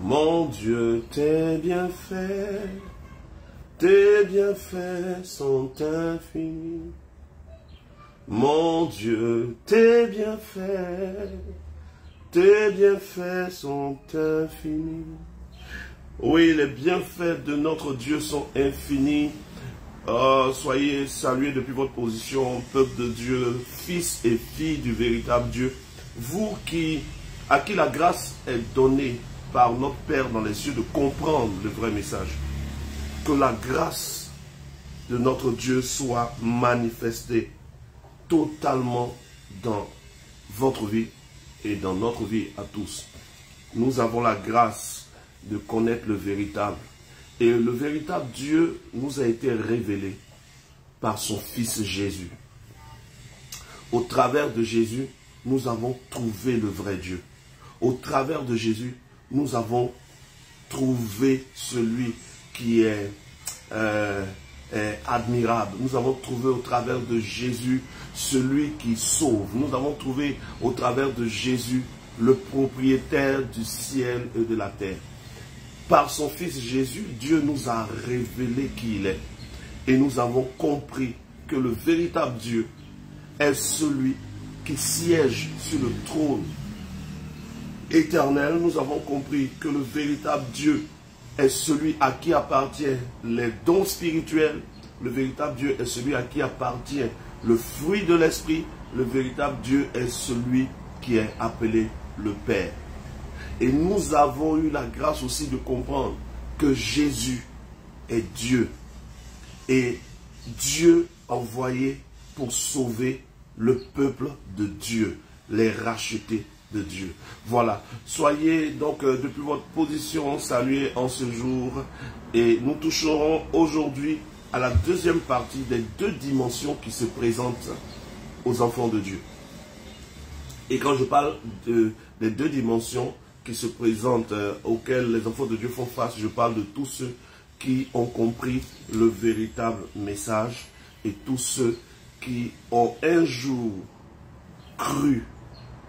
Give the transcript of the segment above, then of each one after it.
Mon Dieu, tes bienfaits sont infinis. Mon Dieu, tes bienfaits sont infinis. Oui, les bienfaits de notre Dieu sont infinis. Soyez salués depuis votre position, peuple de Dieu, fils et filles du véritable Dieu. Vous à qui la grâce est donnée par notre Père dans les cieux de comprendre le vrai message. Que la grâce de notre Dieu soit manifestée totalement dans votre vie et dans notre vie à tous. Nous avons la grâce de connaître le véritable. Et le véritable Dieu nous a été révélé par son Fils Jésus. Au travers de Jésus, nous avons trouvé le vrai Dieu. Au travers de Jésus, nous avons trouvé celui qui est admirable. Nous avons trouvé au travers de Jésus celui qui sauve. Nous avons trouvé au travers de Jésus le propriétaire du ciel et de la terre. Par son Fils Jésus, Dieu nous a révélé qui il est. Et nous avons compris que le véritable Dieu est celui qui siège sur le trône éternel. Nous avons compris que le véritable Dieu est celui à qui appartiennent les dons spirituels. Le véritable Dieu est celui à qui appartient le fruit de l'esprit. Le véritable Dieu est celui qui est appelé le Père. Et nous avons eu la grâce aussi de comprendre que Jésus est Dieu. Et Dieu envoyé pour sauver le peuple de Dieu, les rachetés de Dieu. Voilà. Soyez donc depuis votre position salués en ce jour. Et nous toucherons aujourd'hui à la deuxième partie des deux dimensions qui se présentent aux enfants de Dieu. Et quand je parle des deux dimensions qui se présentent, auxquelles les enfants de Dieu font face, je parle de tous ceux qui ont compris le véritable message et tous ceux qui ont un jour cru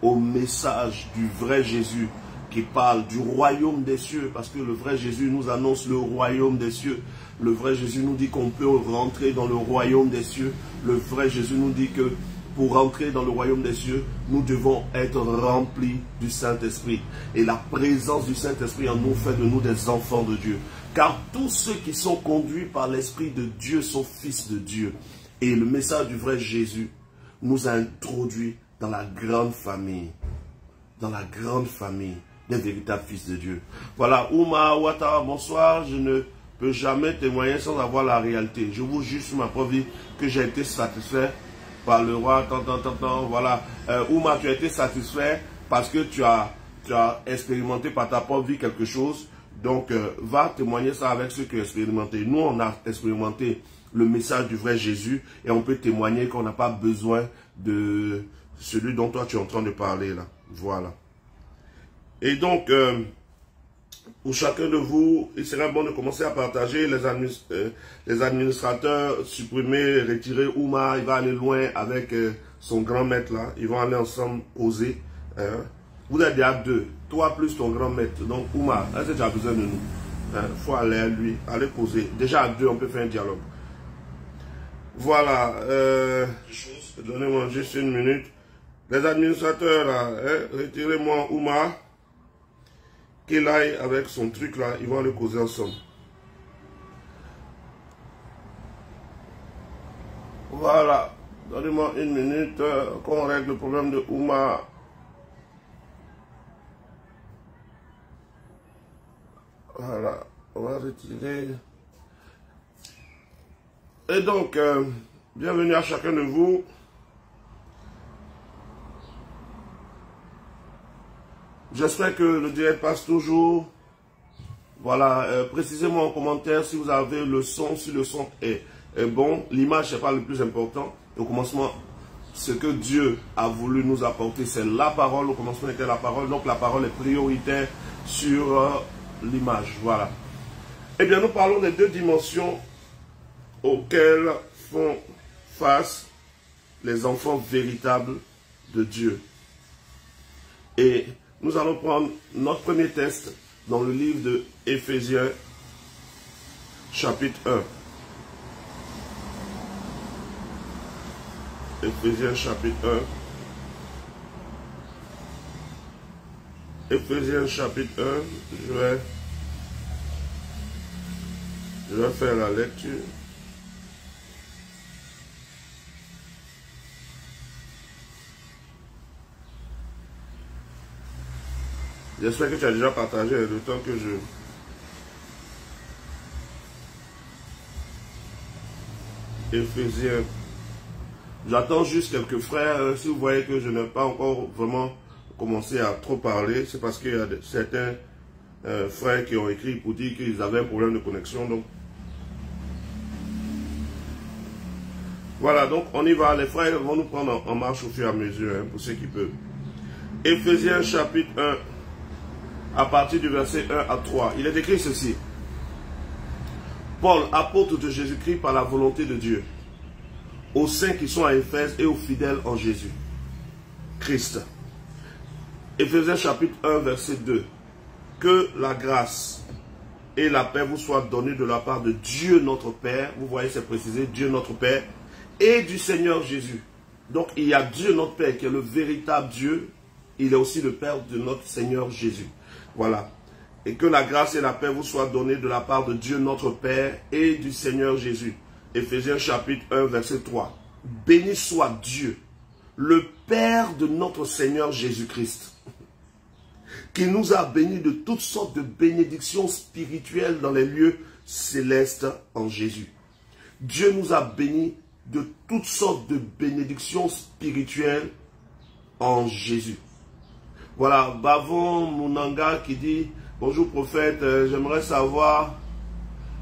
au message du vrai Jésus qui parle du royaume des cieux, parce que le vrai Jésus nous annonce le royaume des cieux. Le vrai Jésus nous dit qu'on peut rentrer dans le royaume des cieux. Le vrai Jésus nous dit que pour rentrer dans le royaume des cieux, nous devons être remplis du Saint-Esprit. Et la présence du Saint-Esprit en nous fait de nous des enfants de Dieu. Car tous ceux qui sont conduits par l'Esprit de Dieu sont fils de Dieu. Et le message du vrai Jésus nous a introduits dans la grande famille. Dans la grande famille des véritables fils de Dieu. Voilà, Ouma, Ouattara, bonsoir. Je ne peux jamais témoigner sans avoir la réalité. Je vous jure sur ma propre vie que j'ai été satisfait par le roi, voilà. Ouma, tu as été satisfait parce que tu as expérimenté par ta propre vie quelque chose. Donc, va témoigner ça avec ceux qui ont expérimenté. Nous, on a expérimenté le message du vrai Jésus et on peut témoigner qu'on n'a pas besoin de celui dont toi tu es en train de parler là. Voilà. Et donc, pour chacun de vous, il serait bon de commencer à partager les administrateurs, supprimer, retirer. Ouma, il va aller loin avec son grand maître là. Ils vont aller ensemble causer. Vous êtes déjà deux, toi plus ton grand maître. Donc Ouma, est-ce que tu as besoin de nous? Il faut aller à lui, aller causer. Déjà à deux, on peut faire un dialogue. Voilà. Donnez-moi juste une minute. Les administrateurs là, retirez-moi Ouma. Qu'il aille avec son truc là, ils vont aller causer ensemble. Voilà. Donnez-moi une minute qu'on règle le problème de Ouma. Voilà. On va retirer. Et donc, bienvenue à chacun de vous. J'espère que le direct passe toujours. Voilà, précisez-moi en commentaire si vous avez le son, si le son est bon. L'image, ce n'est pas le plus important. Au commencement, ce que Dieu a voulu nous apporter, c'est la parole. Au commencement était la parole, donc la parole est prioritaire sur l'image. Voilà. Eh bien, nous parlons des deux dimensions auxquelles font face les enfants véritables de Dieu. Et nous allons prendre notre premier test dans le livre de Éphésiens, chapitre 1. Éphésiens, chapitre 1. Éphésiens, chapitre 1, je vais faire la lecture. J'espère que tu as déjà partagé le temps que je... Éphésiens. J'attends juste quelques frères. Si vous voyez que je n'ai pas encore vraiment commencé à trop parler, c'est parce qu'il y a certains frères qui ont écrit pour dire qu'ils avaient un problème de connexion. Donc, voilà, donc on y va. Les frères vont nous prendre en marche au fur et à mesure, hein, pour ceux qui peuvent. Éphésiens chapitre 1. À partir du verset 1 à 3, il est écrit ceci. Paul, apôtre de Jésus-Christ par la volonté de Dieu, aux saints qui sont à Éphèse et aux fidèles en Jésus Christ. Éphésiens chapitre 1, verset 2. Que la grâce et la paix vous soient données de la part de Dieu notre Père. Vous voyez, c'est précisé, Dieu notre Père et du Seigneur Jésus. Donc, il y a Dieu notre Père qui est le véritable Dieu. Il est aussi le Père de notre Seigneur Jésus. Voilà. Et que la grâce et la paix vous soient données de la part de Dieu notre Père et du Seigneur Jésus. Éphésiens chapitre 1, verset 3. Béni soit Dieu, le Père de notre Seigneur Jésus-Christ, qui nous a bénis de toutes sortes de bénédictions spirituelles dans les lieux célestes en Jésus. Dieu nous a bénis de toutes sortes de bénédictions spirituelles en Jésus. Voilà, Bavon Munanga qui dit, bonjour prophète, j'aimerais savoir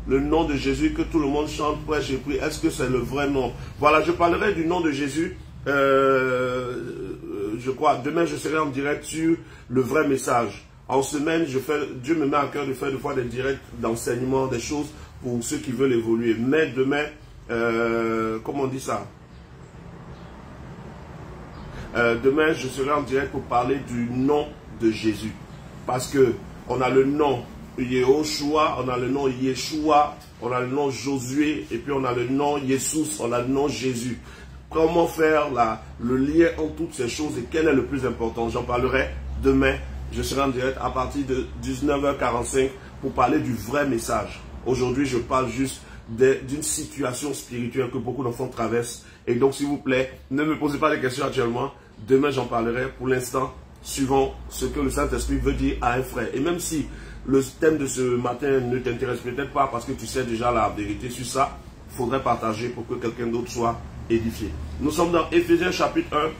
le nom de Jésus que tout le monde chante, prêche et prie. Est-ce que c'est le vrai nom? Voilà, je parlerai du nom de Jésus, je crois, demain je serai en direct sur le vrai message. En semaine, Dieu me met à cœur de faire des fois des directs d'enseignement, des choses pour ceux qui veulent évoluer. Mais demain, comment on dit ça? Demain, je serai en direct pour parler du nom de Jésus. Parce que on a le nom Yehoshua, on a le nom Yeshua, on a le nom Josué, et puis on a le nom Jesus, on a le nom Jésus. Comment faire le lien entre toutes ces choses et quel est le plus important? J'en parlerai demain. Je serai en direct à partir de 19h45 pour parler du vrai message. Aujourd'hui, je parle juste d'une situation spirituelle que beaucoup d'enfants traversent. Et donc, s'il vous plaît, ne me posez pas de questions actuellement. Demain, j'en parlerai. Pour l'instant, suivant ce que le Saint-Esprit veut dire à un frère. Et même si le thème de ce matin ne t'intéresse peut-être pas parce que tu sais déjà la vérité sur ça, il faudrait partager pour que quelqu'un d'autre soit édifié. Nous sommes dans Éphésiens chapitre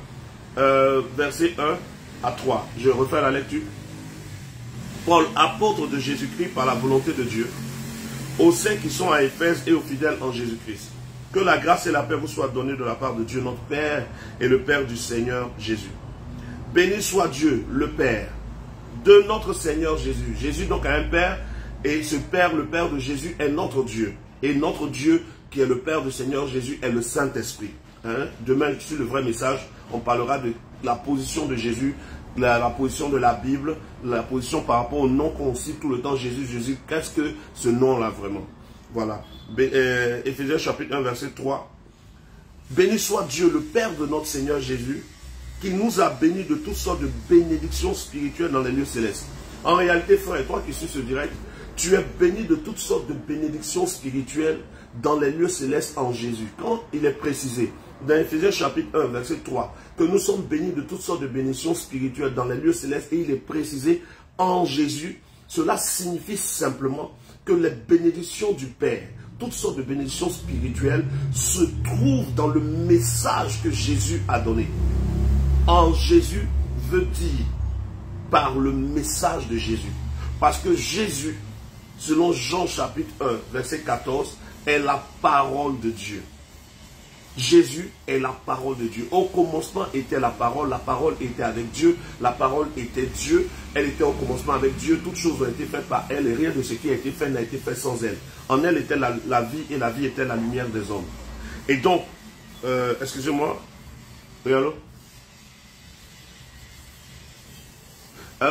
1, verset 1 à 3. Je refais la lecture. Paul, apôtre de Jésus-Christ par la volonté de Dieu, aux saints qui sont à Éphèse et aux fidèles en Jésus-Christ. Que la grâce et la paix vous soient données de la part de Dieu notre Père et le Père du Seigneur Jésus. Béni soit Dieu, le Père de notre Seigneur Jésus. Jésus donc a un Père et ce Père, le Père de Jésus, est notre Dieu. Et notre Dieu qui est le Père du Seigneur Jésus est le Saint-Esprit. Hein? Demain, sur le vrai message, on parlera de la position de Jésus, la position de la Bible, la position par rapport au nom qu'on cite tout le temps, Jésus, Jésus. Qu'est-ce que ce nom-là vraiment? Voilà. Éphésiens chapitre 1, verset 3. Béni soit Dieu, le Père de notre Seigneur Jésus, qui nous a bénis de toutes sortes de bénédictions spirituelles dans les lieux célestes. En réalité, frère, et toi qui suis ce direct, tu es béni de toutes sortes de bénédictions spirituelles dans les lieux célestes en Jésus. Quand il est précisé dans Éphésiens chapitre 1, verset 3, que nous sommes bénis de toutes sortes de bénédictions spirituelles dans les lieux célestes, et il est précisé en Jésus, cela signifie simplement que les bénédictions du Père, toutes sortes de bénédictions spirituelles, se trouvent dans le message que Jésus a donné. En Jésus veut dire par le message de Jésus. Parce que Jésus, selon Jean chapitre 1, verset 14, est la parole de Dieu. Jésus est la parole de Dieu. Au commencement était la parole était avec Dieu, la parole était Dieu, elle était au commencement avec Dieu, toutes choses ont été faites par elle et rien de ce qui a été fait n'a été fait sans elle. En elle était la vie et la vie était la lumière des hommes. Et donc, excusez-moi, regardez.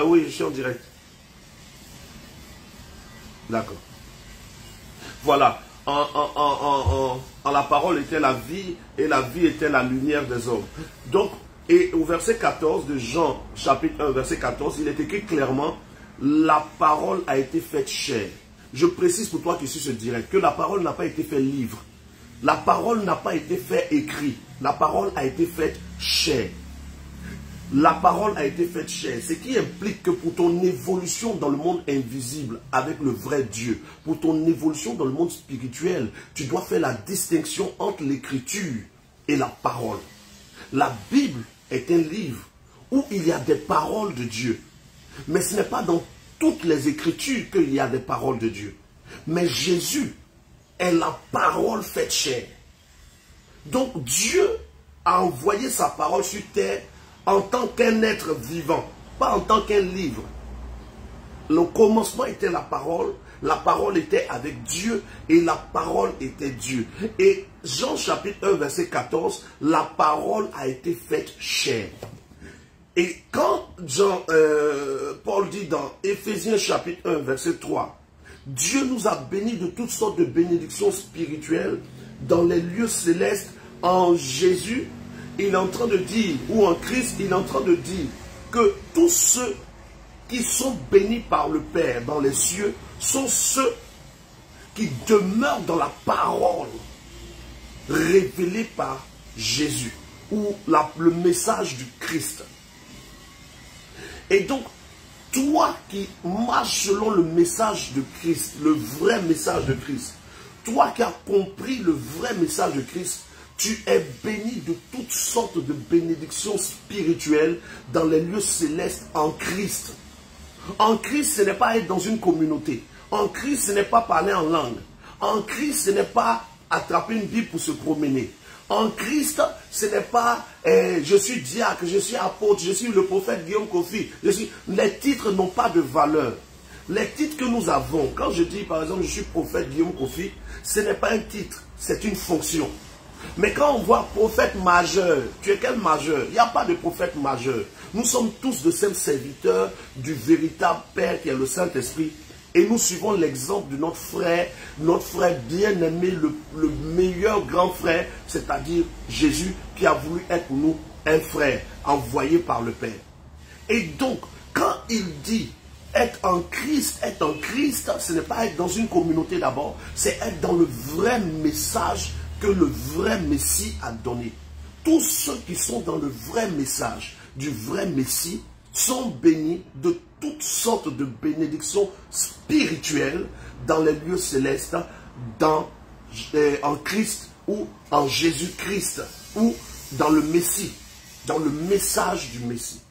Oui, je suis en direct. D'accord. Voilà. En la parole était la vie, et la vie était la lumière des hommes. Donc, et au verset 14 de Jean, chapitre 1, verset 14, il est écrit clairement, la parole a été faite chair. Je précise pour toi qui suis ce direct, que la parole n'a pas été faite livre. La parole n'a pas été faite écrit. La parole a été faite chair. La parole a été faite chair, ce qui implique que pour ton évolution dans le monde invisible avec le vrai Dieu, pour ton évolution dans le monde spirituel, tu dois faire la distinction entre l'écriture et la parole. La Bible est un livre où il y a des paroles de Dieu. Mais ce n'est pas dans toutes les écritures qu'il y a des paroles de Dieu. Mais Jésus est la parole faite chair. Donc Dieu a envoyé sa parole sur terre en tant qu'un être vivant, pas en tant qu'un livre. Le commencement était la parole était avec Dieu et la parole était Dieu. Et Jean chapitre 1 verset 14, la parole a été faite chair. Et quand Paul dit dans Éphésiens chapitre 1 verset 3, Dieu nous a bénis de toutes sortes de bénédictions spirituelles dans les lieux célestes en Jésus. Il est en train de dire, ou en Christ, il est en train de dire que tous ceux qui sont bénis par le Père dans les cieux sont ceux qui demeurent dans la parole révélée par Jésus, ou le message du Christ. Et donc, toi qui marches selon le message de Christ, le vrai message de Christ, toi qui as compris le vrai message de Christ, tu es béni de toutes sortes de bénédictions spirituelles dans les lieux célestes en Christ. En Christ, ce n'est pas être dans une communauté. En Christ, ce n'est pas parler en langue. En Christ, ce n'est pas attraper une Bible pour se promener. En Christ, ce n'est pas je suis diacre, je suis apôtre, je suis le prophète Guillaume Kofi. Les titres n'ont pas de valeur. Les titres que nous avons, quand je dis par exemple je suis prophète Guillaume Kofi, ce n'est pas un titre, c'est une fonction. Mais quand on voit prophète majeur, tu es quel majeur? Il n'y a pas de prophète majeur. Nous sommes tous de simples serviteurs du véritable Père qui est le Saint-Esprit. Et nous suivons l'exemple de notre frère bien-aimé, le meilleur grand frère, c'est-à-dire Jésus qui a voulu être pour nous un frère envoyé par le Père. Et donc, quand il dit être en Christ, ce n'est pas être dans une communauté d'abord, c'est être dans le vrai message que le vrai Messie a donné. Tous ceux qui sont dans le vrai message du vrai Messie sont bénis de toutes sortes de bénédictions spirituelles dans les lieux célestes, en Christ ou en Jésus-Christ ou dans le Messie, dans le message du Messie.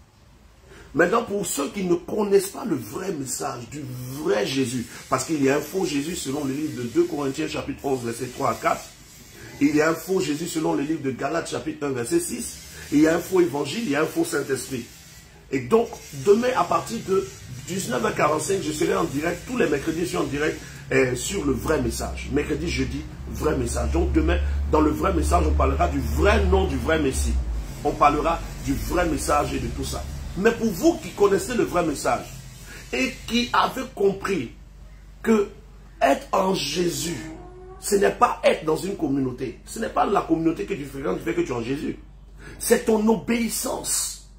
Maintenant, pour ceux qui ne connaissent pas le vrai message du vrai Jésus, parce qu'il y a un faux Jésus selon le livre de 2 Corinthiens chapitre 11 verset 3 à 4, il y a un faux Jésus selon le livre de Galates chapitre 1 verset 6, il y a un faux évangile, il y a un faux Saint-Esprit. Et donc, demain à partir de 19h45, je serai en direct, tous les mercredis je suis en direct sur le vrai message. Mercredi, jeudi, vrai message. Donc demain, dans le vrai message, on parlera du vrai nom du vrai Messie. On parlera du vrai message et de tout ça. Mais pour vous qui connaissez le vrai message et qui avez compris que être en Jésus, ce n'est pas être dans une communauté. Ce n'est pas la communauté que tu fréquentes qui fait que tu es en Jésus. C'est ton obéissance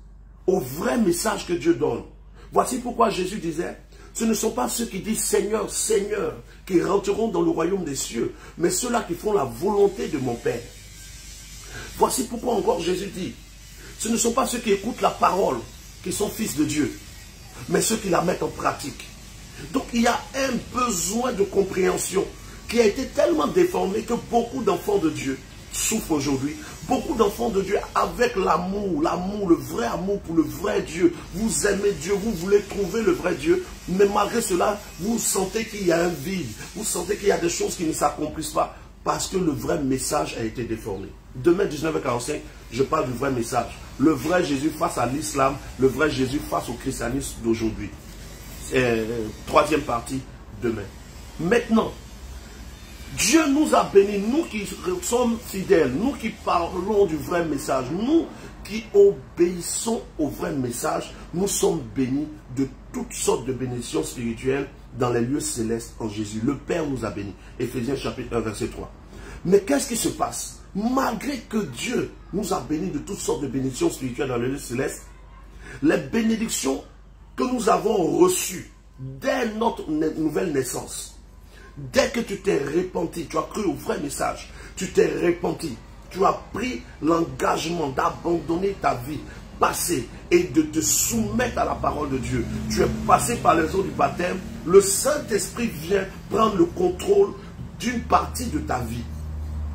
au vrai message que Dieu donne. Voici pourquoi Jésus disait, ce ne sont pas ceux qui disent Seigneur, Seigneur, qui rentreront dans le royaume des cieux, mais ceux-là qui font la volonté de mon Père. Voici pourquoi encore Jésus dit, ce ne sont pas ceux qui écoutent la parole, qui sont fils de Dieu, mais ceux qui la mettent en pratique. Donc il y a un besoin de compréhension qui a été tellement déformé que beaucoup d'enfants de Dieu souffrent aujourd'hui. Beaucoup d'enfants de Dieu avec l'amour, le vrai amour pour le vrai Dieu. Vous aimez Dieu, vous voulez trouver le vrai Dieu, mais malgré cela, vous sentez qu'il y a un vide. Vous sentez qu'il y a des choses qui ne s'accomplissent pas parce que le vrai message a été déformé. Demain, 19h45, je parle du vrai message. Le vrai Jésus face à l'islam, le vrai Jésus face au christianisme d'aujourd'hui. Troisième partie, demain. Maintenant, Dieu nous a bénis, nous qui sommes fidèles, nous qui parlons du vrai message, nous qui obéissons au vrai message, nous sommes bénis de toutes sortes de bénédictions spirituelles dans les lieux célestes en Jésus. Le Père nous a bénis. Éphésiens chapitre 1, verset 3. Mais qu'est-ce qui se passe? Malgré que Dieu nous a bénis de toutes sortes de bénédictions spirituelles dans les lieux célestes, les bénédictions que nous avons reçues dès notre nouvelle naissance, dès que tu t'es repenti, tu as cru au vrai message, tu t'es repenti, tu as pris l'engagement d'abandonner ta vie passée et de te soumettre à la parole de Dieu. Tu es passé par les eaux du baptême, le Saint-Esprit vient prendre le contrôle d'une partie de ta vie.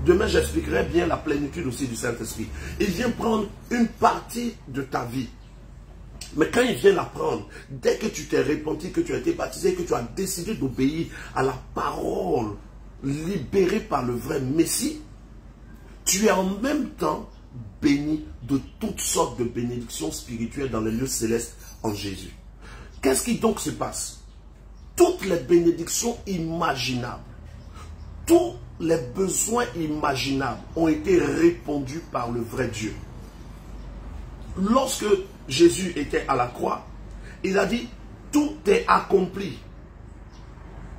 Demain, j'expliquerai bien la plénitude aussi du Saint-Esprit. Il vient prendre une partie de ta vie. Mais quand il vient la prendre, dès que tu t'es repenti, que tu as été baptisé, que tu as décidé d'obéir à la parole libérée par le vrai Messie, tu es en même temps béni de toutes sortes de bénédictions spirituelles dans les lieux célestes en Jésus. Qu'est-ce qui donc se passe? Toutes les bénédictions imaginables, tous les besoins imaginables ont été répondus par le vrai Dieu. Lorsque Jésus était à la croix, il a dit, tout est accompli.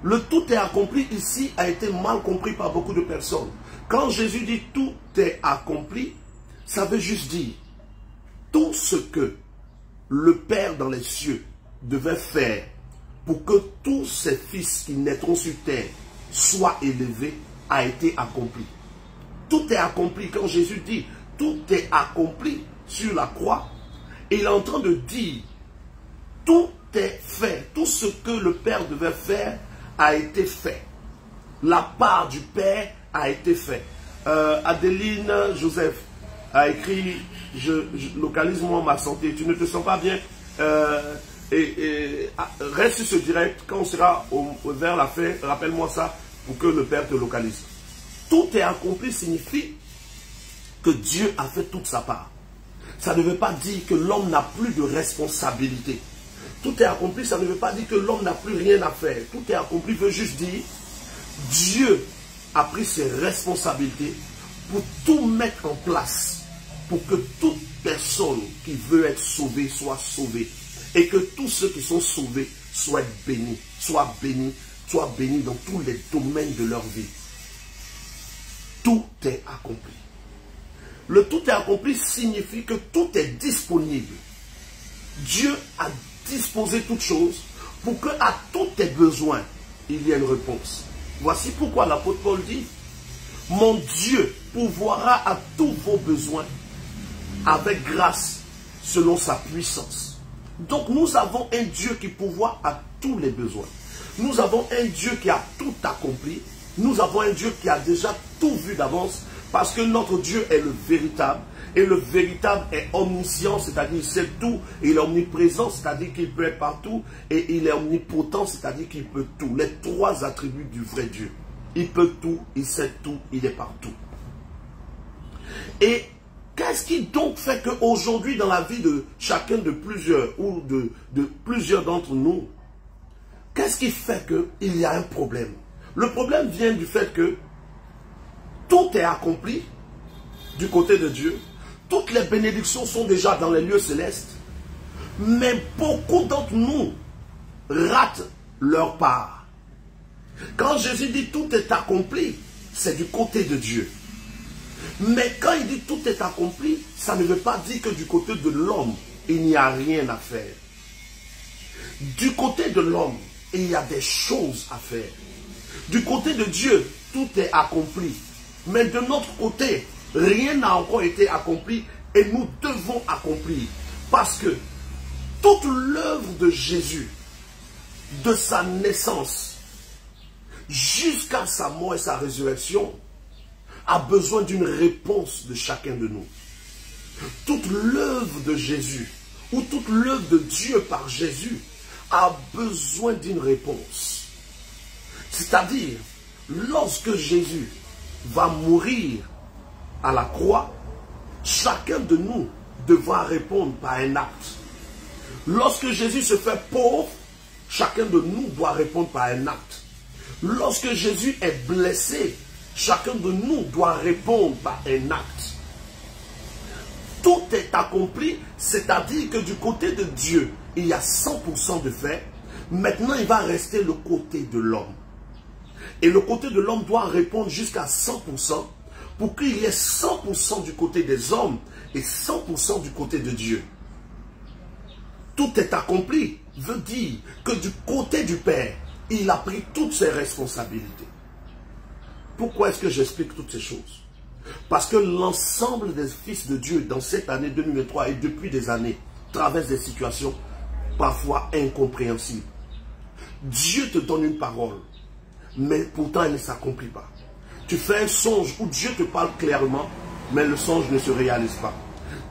Le tout est accompli ici a été mal compris par beaucoup de personnes. Quand Jésus dit tout est accompli, ça veut juste dire tout ce que le Père dans les cieux devait faire pour que tous ses fils qui naîtront sur terre soient élevés a été accompli. Tout est accompli. Quand Jésus dit tout est accompli sur la croix, il est en train de dire tout est fait. Tout ce que le Père devait faire a été fait. La part du Père a été fait. Adeline Joseph a écrit, localise-moi ma santé, tu ne te sens pas bien, reste sur ce direct, quand on sera vers la fin, rappelle-moi ça pour que le Père te localise. Tout est accompli signifie que Dieu a fait toute sa part. Ça ne veut pas dire que l'homme n'a plus de responsabilité. Tout est accompli, ça ne veut pas dire que l'homme n'a plus rien à faire. Tout est accompli veut juste dire Dieu a pris ses responsabilités pour tout mettre en place, pour que toute personne qui veut être sauvée soit sauvée, et que tous ceux qui sont sauvés soient bénis, soient bénis dans tous les domaines de leur vie. Tout est accompli. Le tout est accompli signifie que tout est disponible. Dieu a disposé toutes choses pour que à tous tes besoins, il y ait une réponse. Voici pourquoi l'apôtre Paul dit, mon Dieu pourvoira à tous vos besoins avec grâce selon sa puissance. Donc nous avons un Dieu qui pourvoit à tous les besoins. Nous avons un Dieu qui a tout accompli. Nous avons un Dieu qui a déjà tout vu d'avance parce que notre Dieu est le véritable. Et le véritable est omniscient, c'est-à-dire il sait tout. Et il est omniprésent, c'est-à-dire qu'il peut être partout. Et il est omnipotent, c'est-à-dire qu'il peut tout. Les trois attributs du vrai Dieu. Il peut tout, il sait tout, il est partout. Et qu'est-ce qui donc fait qu'aujourd'hui, dans la vie de chacun de plusieurs, ou de plusieurs d'entre nous, qu'est-ce qui fait qu'il y a un problème? Le problème vient du fait que tout est accompli du côté de Dieu. Toutes les bénédictions sont déjà dans les lieux célestes. Mais beaucoup d'entre nous ratent leur part. Quand Jésus dit tout est accompli, c'est du côté de Dieu. Mais quand il dit tout est accompli, ça ne veut pas dire que du côté de l'homme, il n'y a rien à faire. Du côté de l'homme, il y a des choses à faire. Du côté de Dieu, tout est accompli. Mais de notre côté, rien n'a encore été accompli et nous devons accomplir. Parce que toute l'œuvre de Jésus, de sa naissance jusqu'à sa mort et sa résurrection, a besoin d'une réponse de chacun de nous. Toute l'œuvre de Jésus, ou toute l'œuvre de Dieu par Jésus, a besoin d'une réponse. C'est-à-dire, lorsque Jésus va mourir à la croix, chacun de nous devra répondre par un acte. Lorsque Jésus se fait pauvre, chacun de nous doit répondre par un acte. Lorsque Jésus est blessé, chacun de nous doit répondre par un acte. Tout est accompli, c'est-à-dire que du côté de Dieu, il y a 100% de fait. Maintenant, il va rester le côté de l'homme. Et le côté de l'homme doit répondre jusqu'à 100% pour qu'il y ait 100% du côté des hommes et 100% du côté de Dieu. Tout est accompli, veut dire que du côté du Père, il a pris toutes ses responsabilités. Pourquoi est-ce que j'explique toutes ces choses? Parce que l'ensemble des fils de Dieu dans cette année 2023 et depuis des années traversent des situations parfois incompréhensibles. Dieu te donne une parole, mais pourtant elle ne s'accomplit pas. Tu fais un songe où Dieu te parle clairement, mais le songe ne se réalise pas.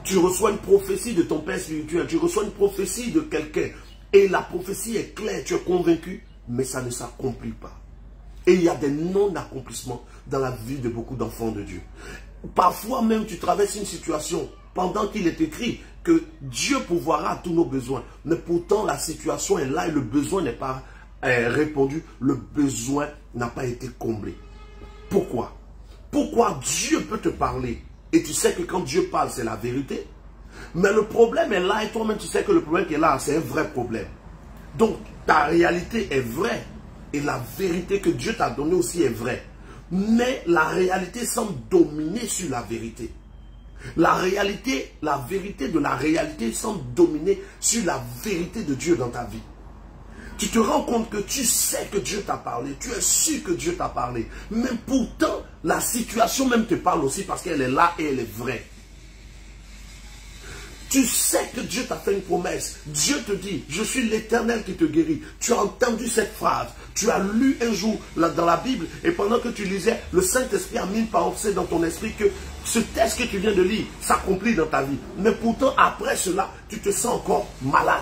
Tu reçois une prophétie de ton père spirituel, tu reçois une prophétie de quelqu'un, et la prophétie est claire, tu es convaincu, mais ça ne s'accomplit pas. Et il y a des non-accomplissements dans la vie de beaucoup d'enfants de Dieu. Parfois même tu traverses une situation pendant qu'il est écrit que Dieu pourvoira à tous nos besoins. Mais pourtant la situation est là et le besoin n'est pas répondu. Le besoin n'a pas été comblé. Pourquoi? Pourquoi Dieu peut te parler et tu sais que quand Dieu parle c'est la vérité. Mais le problème est là et toi-même tu sais que le problème qui est là c'est un vrai problème. Donc ta réalité est vraie. Et la vérité que Dieu t'a donnée aussi est vraie. Mais la réalité semble dominer sur la vérité. La réalité, la vérité de la réalité semble dominer sur la vérité de Dieu dans ta vie. Tu te rends compte que tu sais que Dieu t'a parlé. Tu es sûr que Dieu t'a parlé. Mais pourtant, la situation même te parle aussi parce qu'elle est là et elle est vraie. Tu sais que Dieu t'a fait une promesse. Dieu te dit, je suis l'Éternel qui te guérit. Tu as entendu cette phrase. Tu as lu un jour dans la Bible et pendant que tu lisais, le Saint-Esprit a mis une pensée dans ton esprit que ce texte que tu viens de lire s'accomplit dans ta vie. Mais pourtant, après cela, tu te sens encore malade.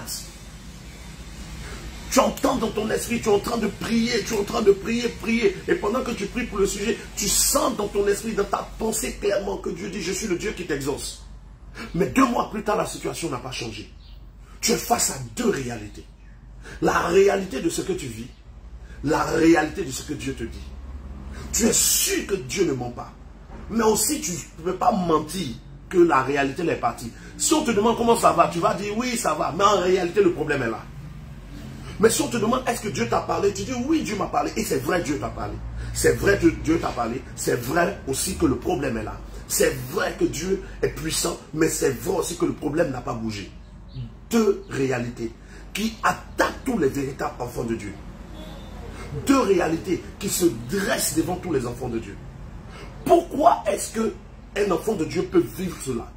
Tu entends dans ton esprit, tu es en train de prier, tu es en train de prier. Et pendant que tu pries pour le sujet, tu sens dans ton esprit, dans ta pensée clairement que Dieu dit, je suis le Dieu qui t'exauce. Mais 2 mois plus tard, la situation n'a pas changé. Tu es face à 2 réalités. La réalité de ce que tu vis, la réalité de ce que Dieu te dit. Tu es sûr que Dieu ne ment pas. Mais aussi, tu ne peux pas mentir que la réalité est partie. Si on te demande comment ça va, tu vas dire oui, ça va. Mais en réalité, le problème est là. Mais si on te demande est-ce que Dieu t'a parlé, tu dis oui, Dieu m'a parlé. Et c'est vrai, Dieu t'a parlé. C'est vrai que Dieu t'a parlé. C'est vrai aussi que le problème est là. C'est vrai que Dieu est puissant, mais c'est vrai aussi que le problème n'a pas bougé. 2 réalités qui attaquent tous les véritables enfants de Dieu. 2 réalités qui se dressent devant tous les enfants de Dieu. Pourquoi est-ce qu'un enfant de Dieu peut vivre cela?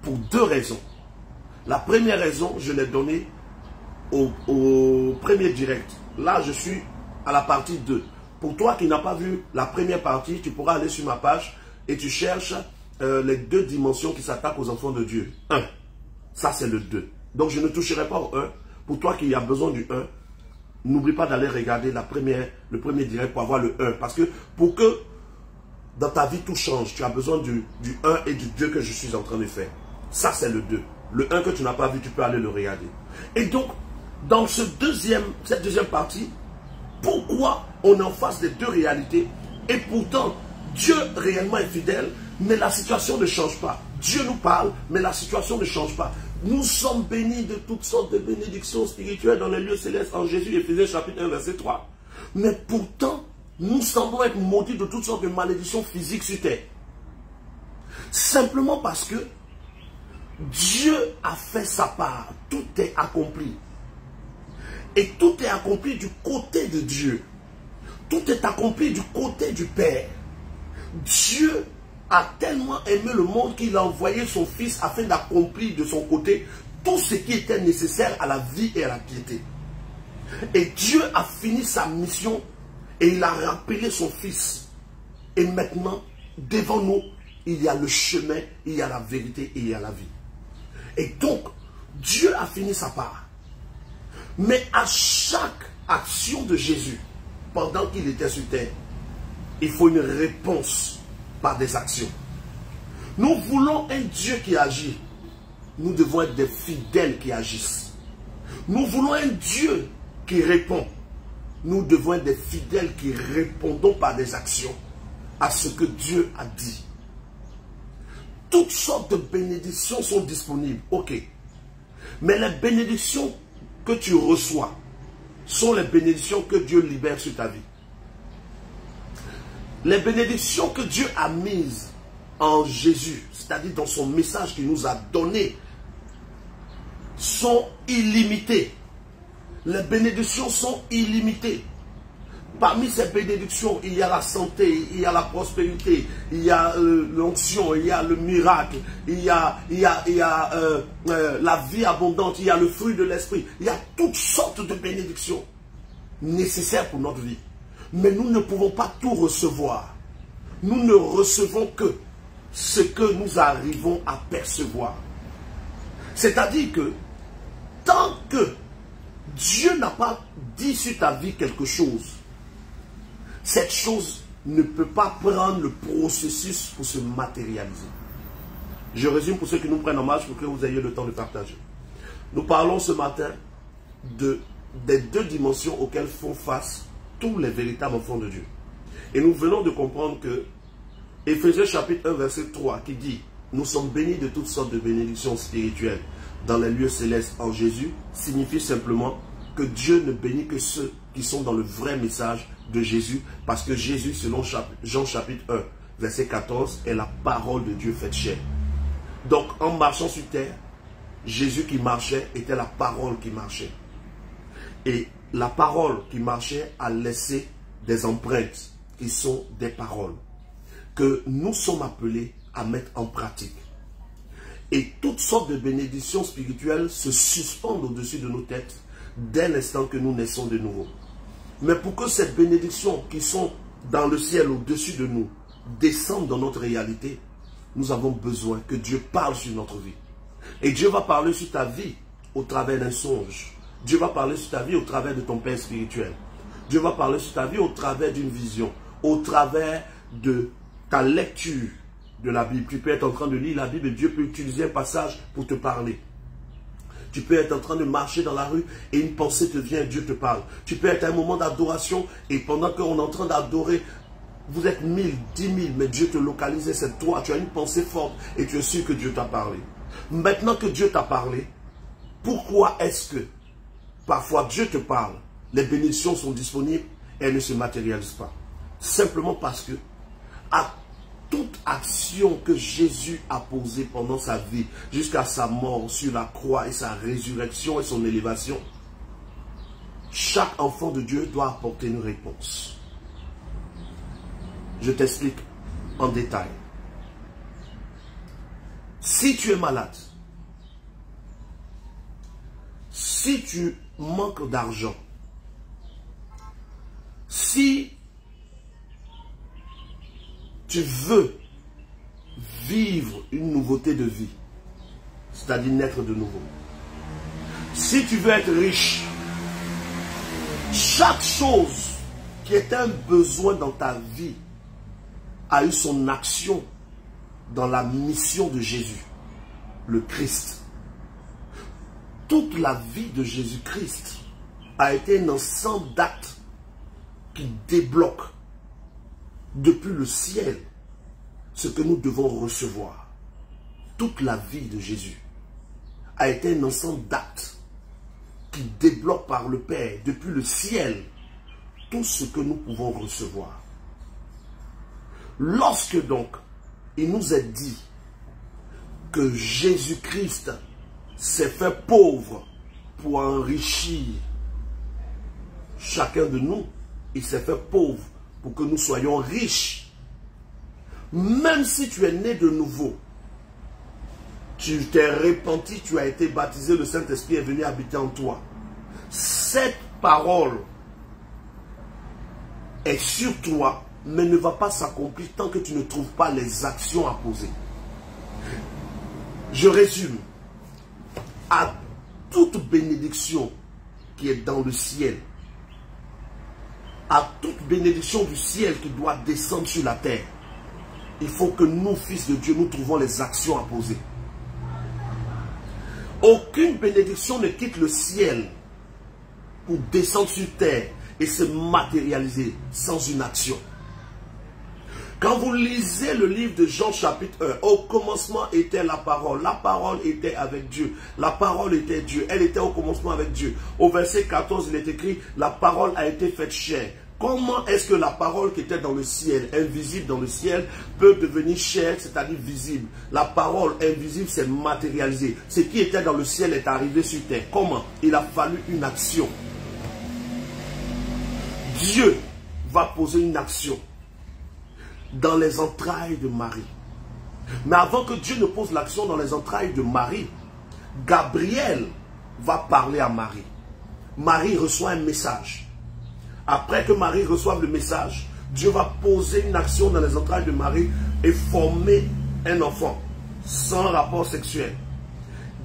Pour 2 raisons. La première raison, je l'ai donnée au premier direct. Là, je suis à la partie 2. Pour toi qui n'as pas vu la première partie, tu pourras aller sur ma page et tu cherches les 2 dimensions qui s'attaquent aux enfants de Dieu. 1. Ça, c'est le 2. Donc, je ne toucherai pas au 1. Pour toi qui as besoin du 1, n'oublie pas d'aller regarder le premier direct pour avoir le 1. Parce que pour que dans ta vie tout change, tu as besoin du 1 et du 2 que je suis en train de faire. Ça, c'est le 2. Le 1 que tu n'as pas vu, tu peux aller le regarder. Et donc, dans cette deuxième partie, pourquoi on est en face des 2 réalités et pourtant, Dieu réellement est fidèle, mais la situation ne change pas. Dieu nous parle, mais la situation ne change pas. Nous sommes bénis de toutes sortes de bénédictions spirituelles dans les lieux célestes en Jésus, Éphésiens chapitre 1, verset 3. Mais pourtant, nous semblons être maudits de toutes sortes de malédictions physiques sur terre. Simplement parce que Dieu a fait sa part. Tout est accompli. Et tout est accompli du côté de Dieu. Tout est accompli du côté du Père. Dieu a tellement aimé le monde qu'il a envoyé son Fils afin d'accomplir de son côté tout ce qui était nécessaire à la vie et à la piété. Et Dieu a fini sa mission et il a rappelé son Fils. Et maintenant, devant nous, il y a le chemin, il y a la vérité et il y a la vie. Et donc, Dieu a fini sa part. Mais à chaque action de Jésus, pendant qu'il était sur terre, il faut une réponse par des actions. Nous voulons un Dieu qui agit. Nous devons être des fidèles qui agissent. Nous voulons un Dieu qui répond. Nous devons être des fidèles qui répondons par des actions à ce que Dieu a dit. Toutes sortes de bénédictions sont disponibles. Ok. Mais les bénédictions que tu reçois sont les bénédictions que Dieu libère sur ta vie. Les bénédictions que Dieu a mises en Jésus, c'est-à-dire dans son message qu'il nous a donné, sont illimitées. Les bénédictions sont illimitées. Parmi ces bénédictions, il y a la santé, il y a la prospérité, il y a l'onction, il y a le miracle, il y a la vie abondante, il y a le fruit de l'esprit. Il y a toutes sortes de bénédictions nécessaires pour notre vie. Mais nous ne pouvons pas tout recevoir. Nous ne recevons que ce que nous arrivons à percevoir. C'est-à-dire que tant que Dieu n'a pas dit sur ta vie quelque chose, cette chose ne peut pas prendre le processus pour se matérialiser. Je résume pour ceux qui nous prennent en marche pour que vous ayez le temps de partager. Nous parlons ce matin des deux dimensions auxquelles font face tous les véritables enfants de Dieu. Et nous venons de comprendre que Éphésiens chapitre 1 verset 3 qui dit « Nous sommes bénis de toutes sortes de bénédictions spirituelles dans les lieux célestes en Jésus » signifie simplement que Dieu ne bénit que ceux qui sont dans le vrai message de Jésus, parce que Jésus, selon Jean chapitre 1 verset 14, est la parole de Dieu faite chair. Donc en marchant sur terre, Jésus qui marchait était la parole qui marchait. Et la parole qui marchait a laissé des empreintes qui sont des paroles que nous sommes appelés à mettre en pratique. Et toutes sortes de bénédictions spirituelles se suspendent au-dessus de nos têtes dès l'instant que nous naissons de nouveau. Mais pour que ces bénédictions qui sont dans le ciel au-dessus de nous descendent dans notre réalité, nous avons besoin que Dieu parle sur notre vie. Et Dieu va parler sur ta vie au travers d'un songe. Dieu va parler sur ta vie au travers de ton père spirituel. Dieu va parler sur ta vie au travers d'une vision, au travers de ta lecture de la Bible. Tu peux être en train de lire la Bible et Dieu peut utiliser un passage pour te parler. Tu peux être en train de marcher dans la rue et une pensée te vient et Dieu te parle. Tu peux être à un moment d'adoration et pendant qu'on est en train d'adorer, vous êtes 1000, 10 000, mais Dieu te localise et c'est toi. Tu as une pensée forte et tu es sûr que Dieu t'a parlé. Maintenant que Dieu t'a parlé, pourquoi est-ce que parfois Dieu te parle, les bénédictions sont disponibles et elles ne se matérialisent pas? Simplement parce que à toute action que Jésus a posée pendant sa vie, jusqu'à sa mort sur la croix et sa résurrection et son élévation, chaque enfant de Dieu doit apporter une réponse. Je t'explique en détail. Si tu es malade, si tu manques d'argent, si tu veux vivre une nouveauté de vie, c'est-à-dire naître de nouveau. Si tu veux être riche, chaque chose qui est un besoin dans ta vie a eu son action dans la mission de Jésus, le Christ. Toute la vie de Jésus-Christ a été un ensemble d'actes qui débloquent depuis le ciel ce que nous devons recevoir. Toute la vie de Jésus a été un ensemble d'actes qui débloquent par le Père depuis le ciel tout ce que nous pouvons recevoir. Lorsque donc il nous est dit que Jésus-Christ s'est fait pauvre pour enrichir chacun de nous, il s'est fait pauvre pour que nous soyons riches. Même si tu es né de nouveau, tu t'es repenti, tu as été baptisé, le Saint-Esprit est venu habiter en toi. Cette parole est sur toi, mais ne va pas s'accomplir tant que tu ne trouves pas les actions à poser. Je résume. À toute bénédiction qui est dans le ciel, à toute bénédiction du ciel qui doit descendre sur la terre, il faut que nous, fils de Dieu, nous trouvons les actions à poser. Aucune bénédiction ne quitte le ciel pour descendre sur terre et se matérialiser sans une action. Quand vous lisez le livre de Jean chapitre 1, au commencement était la parole était avec Dieu, la parole était Dieu, elle était au commencement avec Dieu. Au verset 14, il est écrit, la parole a été faite chair. Comment est-ce que la parole qui était dans le ciel, invisible dans le ciel, peut devenir chair, c'est-à-dire visible? La parole invisible s'est matérialisée. Ce qui était dans le ciel est arrivé sur terre. Comment? Il a fallu une action. Dieu va poser une action dans les entrailles de Marie. Mais avant que Dieu ne pose l'action dans les entrailles de Marie, Gabriel va parler à Marie. Marie reçoit un message. Après que Marie reçoive le message, Dieu va poser une action dans les entrailles de Marie et former un enfant sans rapport sexuel.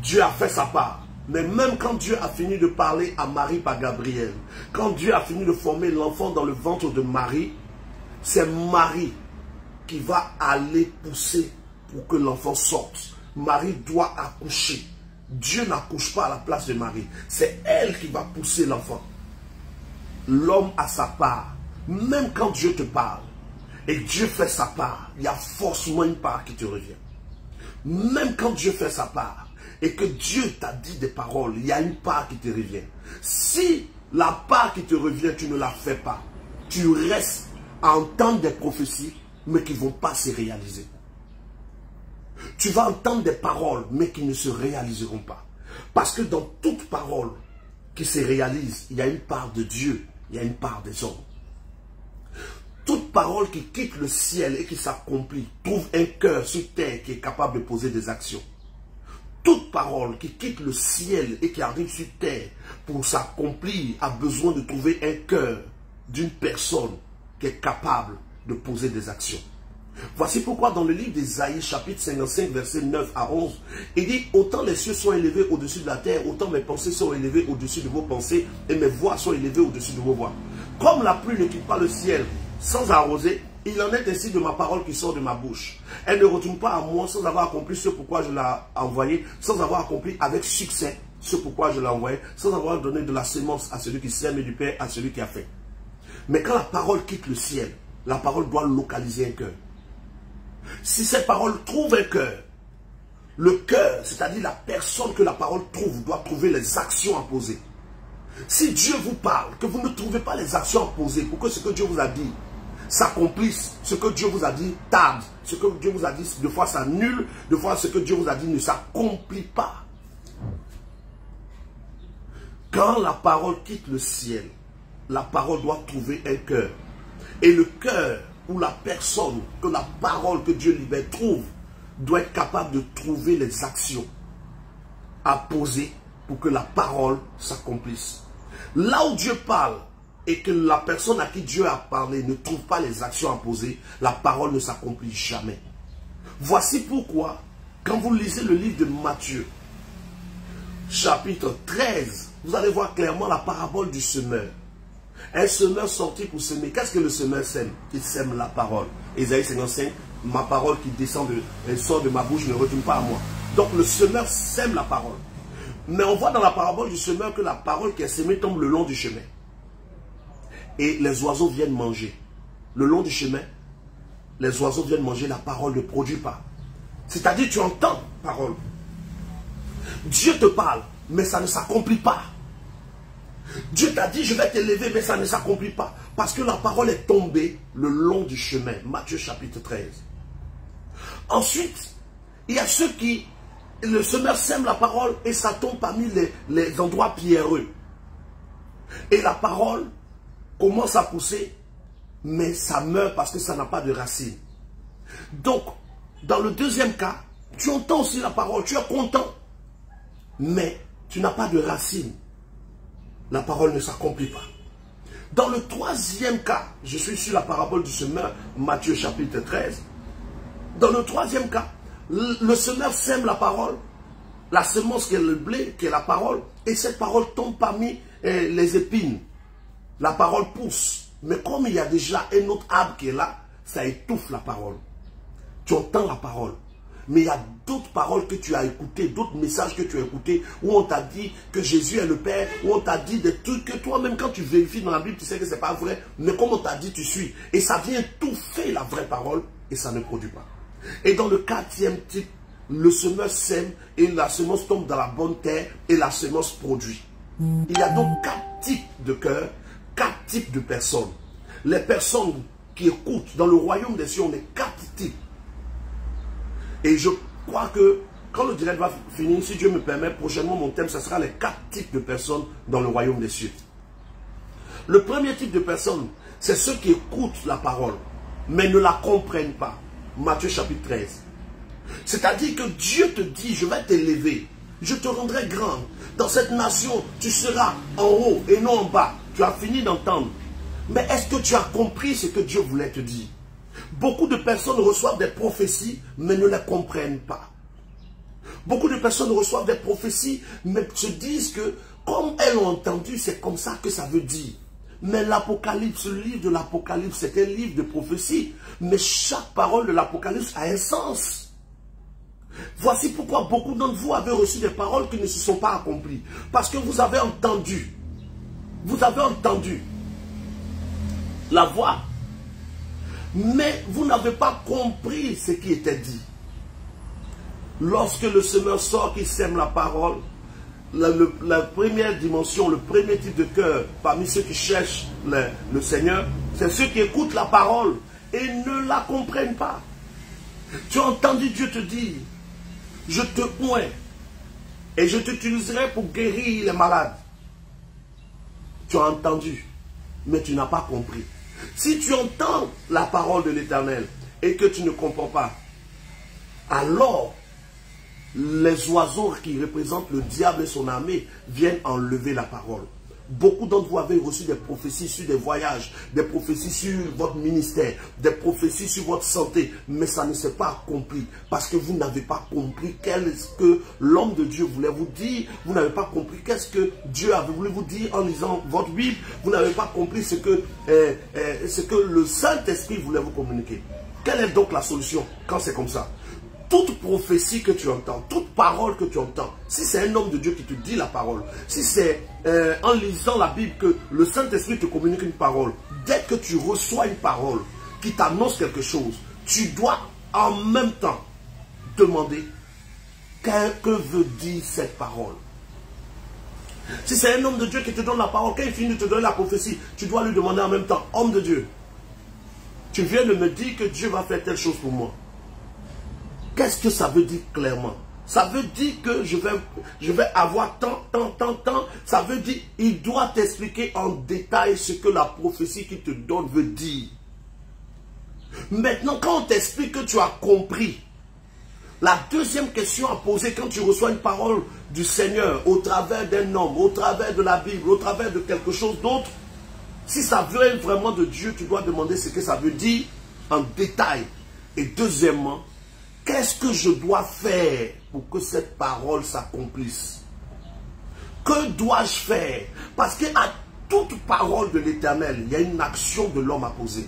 Dieu a fait sa part. Mais même quand Dieu a fini de parler à Marie par Gabriel, quand Dieu a fini de former l'enfant dans le ventre de Marie, c'est Marie qui va aller pousser pour que l'enfant sorte. Marie doit accoucher. Dieu n'accouche pas à la place de Marie. C'est elle qui va pousser l'enfant. L'homme a sa part. Même quand Dieu te parle et Dieu fait sa part, il y a forcément une part qui te revient. Même quand Dieu fait sa part et que Dieu t'a dit des paroles, il y a une part qui te revient. Si la part qui te revient, tu ne la fais pas, tu restes à entendre des prophéties, mais qui ne vont pas se réaliser. Tu vas entendre des paroles, mais qui ne se réaliseront pas. Parce que dans toute parole qui se réalise, il y a une part de Dieu, il y a une part des hommes. Toute parole qui quitte le ciel et qui s'accomplit trouve un cœur sur terre qui est capable de poser des actions. Toute parole qui quitte le ciel et qui arrive sur terre pour s'accomplir a besoin de trouver un cœur d'une personne qui est capable de poser des actions. Voici pourquoi dans le livre d'Ésaïe, chapitre 55, versets 9 à 11, il dit, autant les cieux sont élevés au-dessus de la terre, autant mes pensées sont élevées au-dessus de vos pensées, et mes voix sont élevées au-dessus de vos voix. Comme la pluie ne quitte pas le ciel sans arroser, il en est ainsi de ma parole qui sort de ma bouche. Elle ne retourne pas à moi sans avoir accompli ce pourquoi je l'ai envoyé, sans avoir accompli avec succès ce pourquoi je l'ai envoyé, sans avoir donné de la sémence à celui qui sème et du pain à celui qui a faim. Mais quand la parole quitte le ciel, la parole doit localiser un cœur. Si cette parole trouve un cœur, le cœur, c'est-à-dire la personne que la parole trouve, doit trouver les actions à poser. Si Dieu vous parle, que vous ne trouvez pas les actions à poser pour que ce que Dieu vous a dit s'accomplisse, ce que Dieu vous a dit tarde, ce que Dieu vous a dit, de fois s'annule, de fois ce que Dieu vous a dit ne s'accomplit pas. Quand la parole quitte le ciel, la parole doit trouver un cœur. Et le cœur ou la personne que la parole que Dieu libère trouve, doit être capable de trouver les actions à poser pour que la parole s'accomplisse. Là où Dieu parle et que la personne à qui Dieu a parlé ne trouve pas les actions à poser, la parole ne s'accomplit jamais. Voici pourquoi, quand vous lisez le livre de Matthieu, chapitre 13, vous allez voir clairement la parabole du semeur. Un semeur sorti pour semer. Qu'est-ce que le semeur sème? Il sème la parole. Ésaïe 55, ma parole qui descend elle sort de ma bouche ne retourne pas à moi. Donc le semeur sème la parole. Mais on voit dans la parabole du semeur que la parole qui est semée tombe le long du chemin. Et les oiseaux viennent manger. Le long du chemin, les oiseaux viennent manger, la parole ne produit pas. C'est-à-dire tu entends parole. Dieu te parle, mais ça ne s'accomplit pas. Dieu t'a dit, je vais t'élever, mais ça ne s'accomplit pas. Parce que la parole est tombée le long du chemin. Matthieu chapitre 13. Ensuite, il y a ceux qui, le semeur sème la parole et ça tombe parmi les endroits pierreux. Et la parole commence à pousser, mais ça meurt parce que ça n'a pas de racine. Donc, dans le deuxième cas, tu entends aussi la parole, tu es content, mais tu n'as pas de racine. La parole ne s'accomplit pas. Dans le troisième cas, je suis sur la parabole du semeur, Matthieu chapitre 13. Dans le troisième cas, le semeur sème la parole, la semence qui est le blé, qui est la parole, et cette parole tombe parmi les épines. La parole pousse. Mais comme il y a déjà un autre arbre qui est là, ça étouffe la parole. Tu entends la parole. Mais il y a d'autres paroles que tu as écoutées, d'autres messages que tu as écoutés, où on t'a dit que Jésus est le Père, où on t'a dit des trucs que toi-même, quand tu vérifies dans la Bible, tu sais que ce n'est pas vrai, mais comme on t'a dit, tu suis. Et ça vient étouffer la vraie parole, et ça ne produit pas. Et dans le quatrième type, le semeur sème et la semence tombe dans la bonne terre et la semence produit. Il y a donc 4 types de cœurs, 4 types de personnes. Les personnes qui écoutent dans le royaume des cieux, on est 4 types. Et je crois que quand le direct va finir, si Dieu me permet, prochainement mon thème, ce sera les 4 types de personnes dans le royaume des cieux. Le premier type de personnes, c'est ceux qui écoutent la parole, mais ne la comprennent pas. Matthieu chapitre 13. C'est-à-dire que Dieu te dit, je vais t'élever, je te rendrai grand. Dans cette nation, tu seras en haut et non en bas. Tu as fini d'entendre. Mais est-ce que tu as compris ce que Dieu voulait te dire? Beaucoup de personnes reçoivent des prophéties, mais ne les comprennent pas. Beaucoup de personnes reçoivent des prophéties, mais se disent que, comme elles ont entendu, c'est comme ça que ça veut dire. Mais l'Apocalypse, le livre de l'Apocalypse, c'est un livre de prophétie. Mais chaque parole de l'Apocalypse a un sens. Voici pourquoi beaucoup d'entre vous avez reçu des paroles qui ne se sont pas accomplies. Parce que vous avez entendu. Vous avez entendu la voix. Mais vous n'avez pas compris ce qui était dit. Lorsque le semeur sort qui sème la parole, la première dimension, le premier type de cœur parmi ceux qui cherchent le Seigneur, c'est ceux qui écoutent la parole et ne la comprennent pas. Tu as entendu Dieu te dire, je te oins et je t'utiliserai pour guérir les malades. Tu as entendu, mais tu n'as pas compris. Si tu entends la parole de l'Éternel et que tu ne comprends pas, alors les oiseaux qui représentent le diable et son armée viennent enlever la parole. Beaucoup d'entre vous avez reçu des prophéties sur des voyages, des prophéties sur votre ministère, des prophéties sur votre santé, mais ça ne s'est pas accompli parce que vous n'avez pas compris qu'est-ce que l'homme de Dieu voulait vous dire. Vous n'avez pas compris qu'est-ce que Dieu avait voulu vous dire en lisant votre Bible. Vous n'avez pas compris ce que le Saint-Esprit voulait vous communiquer. Quelle est donc la solution quand c'est comme ça? Toute prophétie que tu entends, toute parole que tu entends, si c'est un homme de Dieu qui te dit la parole, si c'est en lisant la Bible que le Saint-Esprit te communique une parole, dès que tu reçois une parole qui t'annonce quelque chose, tu dois en même temps demander que veut dire cette parole. Si c'est un homme de Dieu qui te donne la parole, quand il finit de te donner la prophétie, tu dois lui demander en même temps, homme de Dieu, tu viens de me dire que Dieu va faire telle chose pour moi. Qu'est-ce que ça veut dire clairement? Ça veut dire que je vais avoir tant. Ça veut dire, il doit t'expliquer en détail ce que la prophétie qu'il te donne veut dire. Maintenant, quand on t'explique que tu as compris, la deuxième question à poser quand tu reçois une parole du Seigneur au travers d'un homme, au travers de la Bible, au travers de quelque chose d'autre, si ça vient vraiment de Dieu, tu dois demander ce que ça veut dire en détail. Et deuxièmement, qu'est-ce que je dois faire pour que cette parole s'accomplisse? Que dois-je faire? Parce qu'à toute parole de l'Éternel, il y a une action de l'homme à poser.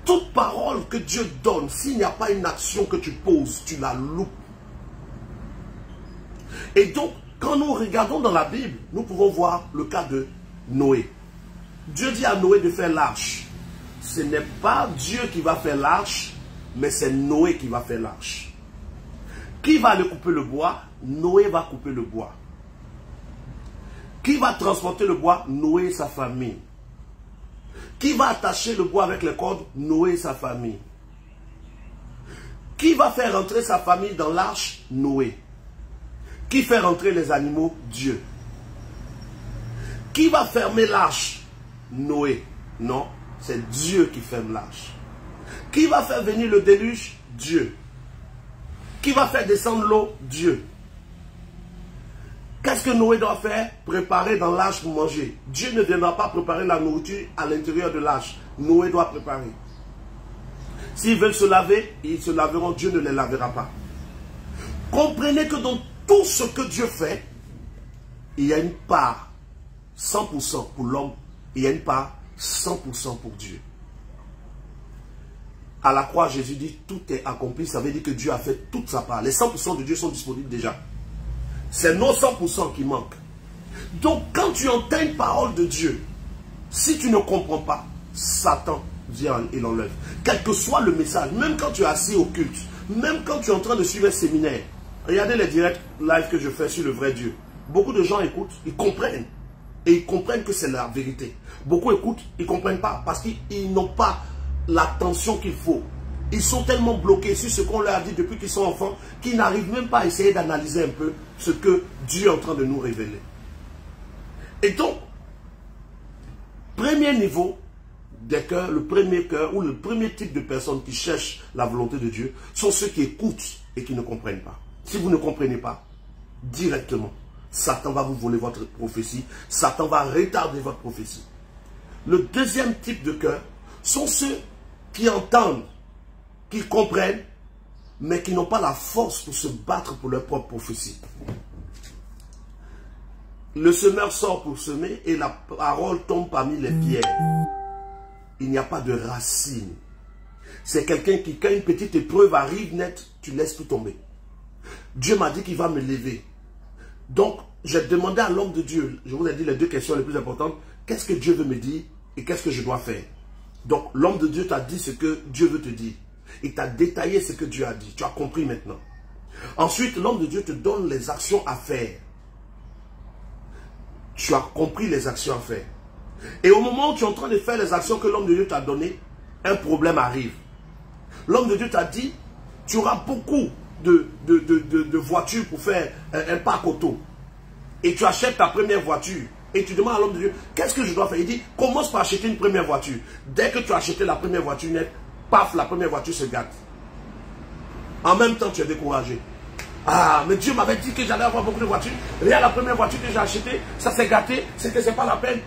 Toute parole que Dieu donne, s'il n'y a pas une action que tu poses, tu la loupes. Et donc, quand nous regardons dans la Bible, nous pouvons voir le cas de Noé. Dieu dit à Noé de faire l'arche. Ce n'est pas Dieu qui va faire l'arche, mais c'est Noé qui va faire l'arche. Qui va aller couper le bois? Noé va couper le bois. Qui va transporter le bois? Noé et sa famille. Qui va attacher le bois avec les cordes? Noé et sa famille. Qui va faire rentrer sa famille dans l'arche? Noé. Qui fait rentrer les animaux? Dieu. Qui va fermer l'arche? Noé. Non, c'est Dieu qui ferme l'arche. Qui va faire venir le déluge? Dieu. Qui va faire descendre l'eau? Dieu. Qu'est-ce que Noé doit faire? Préparer dans l'arche pour manger. Dieu ne viendra pas préparer la nourriture à l'intérieur de l'arche. Noé doit préparer. S'ils veulent se laver, ils se laveront. Dieu ne les lavera pas. Comprenez que dans tout ce que Dieu fait, il y a une part 100% pour l'homme, il y a une part 100% pour Dieu. À la croix, Jésus dit, tout est accompli. Ça veut dire que Dieu a fait toute sa part. Les 100% de Dieu sont disponibles déjà. C'est nos 100% qui manquent. Donc, quand tu entends une parole de Dieu, si tu ne comprends pas, Satan il enlève. Quel que soit le message, même quand tu es assis au culte, même quand tu es en train de suivre un séminaire, regardez les directs live que je fais sur le vrai Dieu. Beaucoup de gens écoutent, ils comprennent. Et ils comprennent que c'est la vérité. Beaucoup écoutent, ils ne comprennent pas parce qu'ils n'ont pas l'attention qu'il faut. Ils sont tellement bloqués sur ce qu'on leur a dit depuis qu'ils sont enfants qu'ils n'arrivent même pas à essayer d'analyser un peu ce que Dieu est en train de nous révéler. Et donc, premier niveau des cœurs, le premier cœur ou le premier type de personnes qui cherchent la volonté de Dieu sont ceux qui écoutent et qui ne comprennent pas. Si vous ne comprenez pas, directement, Satan va vous voler votre prophétie, Satan va retarder votre prophétie. Le deuxième type de cœur sont ceux qui entendent, qui comprennent, mais qui n'ont pas la force pour se battre pour leur propre prophétie. Le semeur sort pour semer et la parole tombe parmi les pierres. Il n'y a pas de racine. C'est quelqu'un qui, quand une petite épreuve arrive net, tu laisses tout tomber. Dieu m'a dit qu'il va me lever. Donc, j'ai demandé à l'homme de Dieu, je vous ai dit les deux questions les plus importantes, qu'est-ce que Dieu veut me dire et qu'est-ce que je dois faire? Donc, l'homme de Dieu t'a dit ce que Dieu veut te dire. Il t'a détaillé ce que Dieu a dit. Tu as compris maintenant. Ensuite, l'homme de Dieu te donne les actions à faire. Tu as compris les actions à faire. Et au moment où tu es en train de faire les actions que l'homme de Dieu t'a données, un problème arrive. L'homme de Dieu t'a dit, tu auras beaucoup de voitures pour faire un parc auto. Et tu achètes ta première voiture. Et tu demandes à l'homme de Dieu, qu'est-ce que je dois faire? Il dit, commence par acheter une première voiture. Dès que tu as acheté la première voiture nette, paf, la première voiture se gâte. En même temps, tu es découragé. Ah, mais Dieu m'avait dit que j'allais avoir beaucoup de voitures. Regarde la première voiture que j'ai achetée, ça s'est gâté, c'est que c'est pas la peine.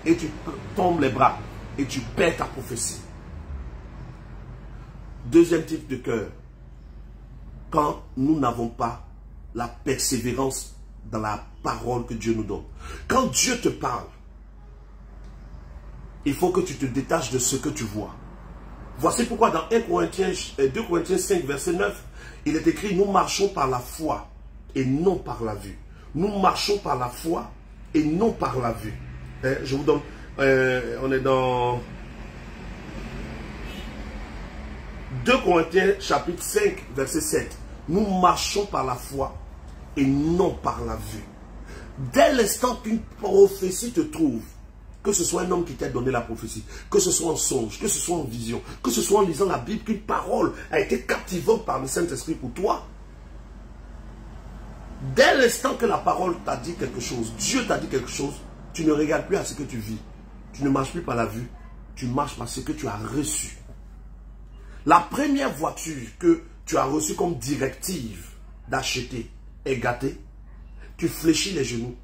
Et tu tombes les bras et tu perds ta prophétie. Deuxième type de cœur. Quand nous n'avons pas la persévérance dans la parole que Dieu nous donne. Quand Dieu te parle, il faut que tu te détaches de ce que tu vois. Voici pourquoi dans 2 Corinthiens 5, verset 9, il est écrit, nous marchons par la foi et non par la vue. Nous marchons par la foi et non par la vue. Je vous donne, on est dans 2 Corinthiens chapitre 5, verset 7. Nous marchons par la foi et non par la vue. Dès l'instant qu'une prophétie te trouve, que ce soit un homme qui t'a donné la prophétie, que ce soit en songe, que ce soit en vision, que ce soit en lisant la Bible, qu'une parole a été captivante par le Saint-Esprit pour toi, dès l'instant que la parole t'a dit quelque chose, Dieu t'a dit quelque chose, tu ne regardes plus à ce que tu vis. Tu ne marches plus par la vue, tu marches par ce que tu as reçu. La première voiture que tu as reçue comme directive d'acheter est gâtée, tu fléchis les genoux.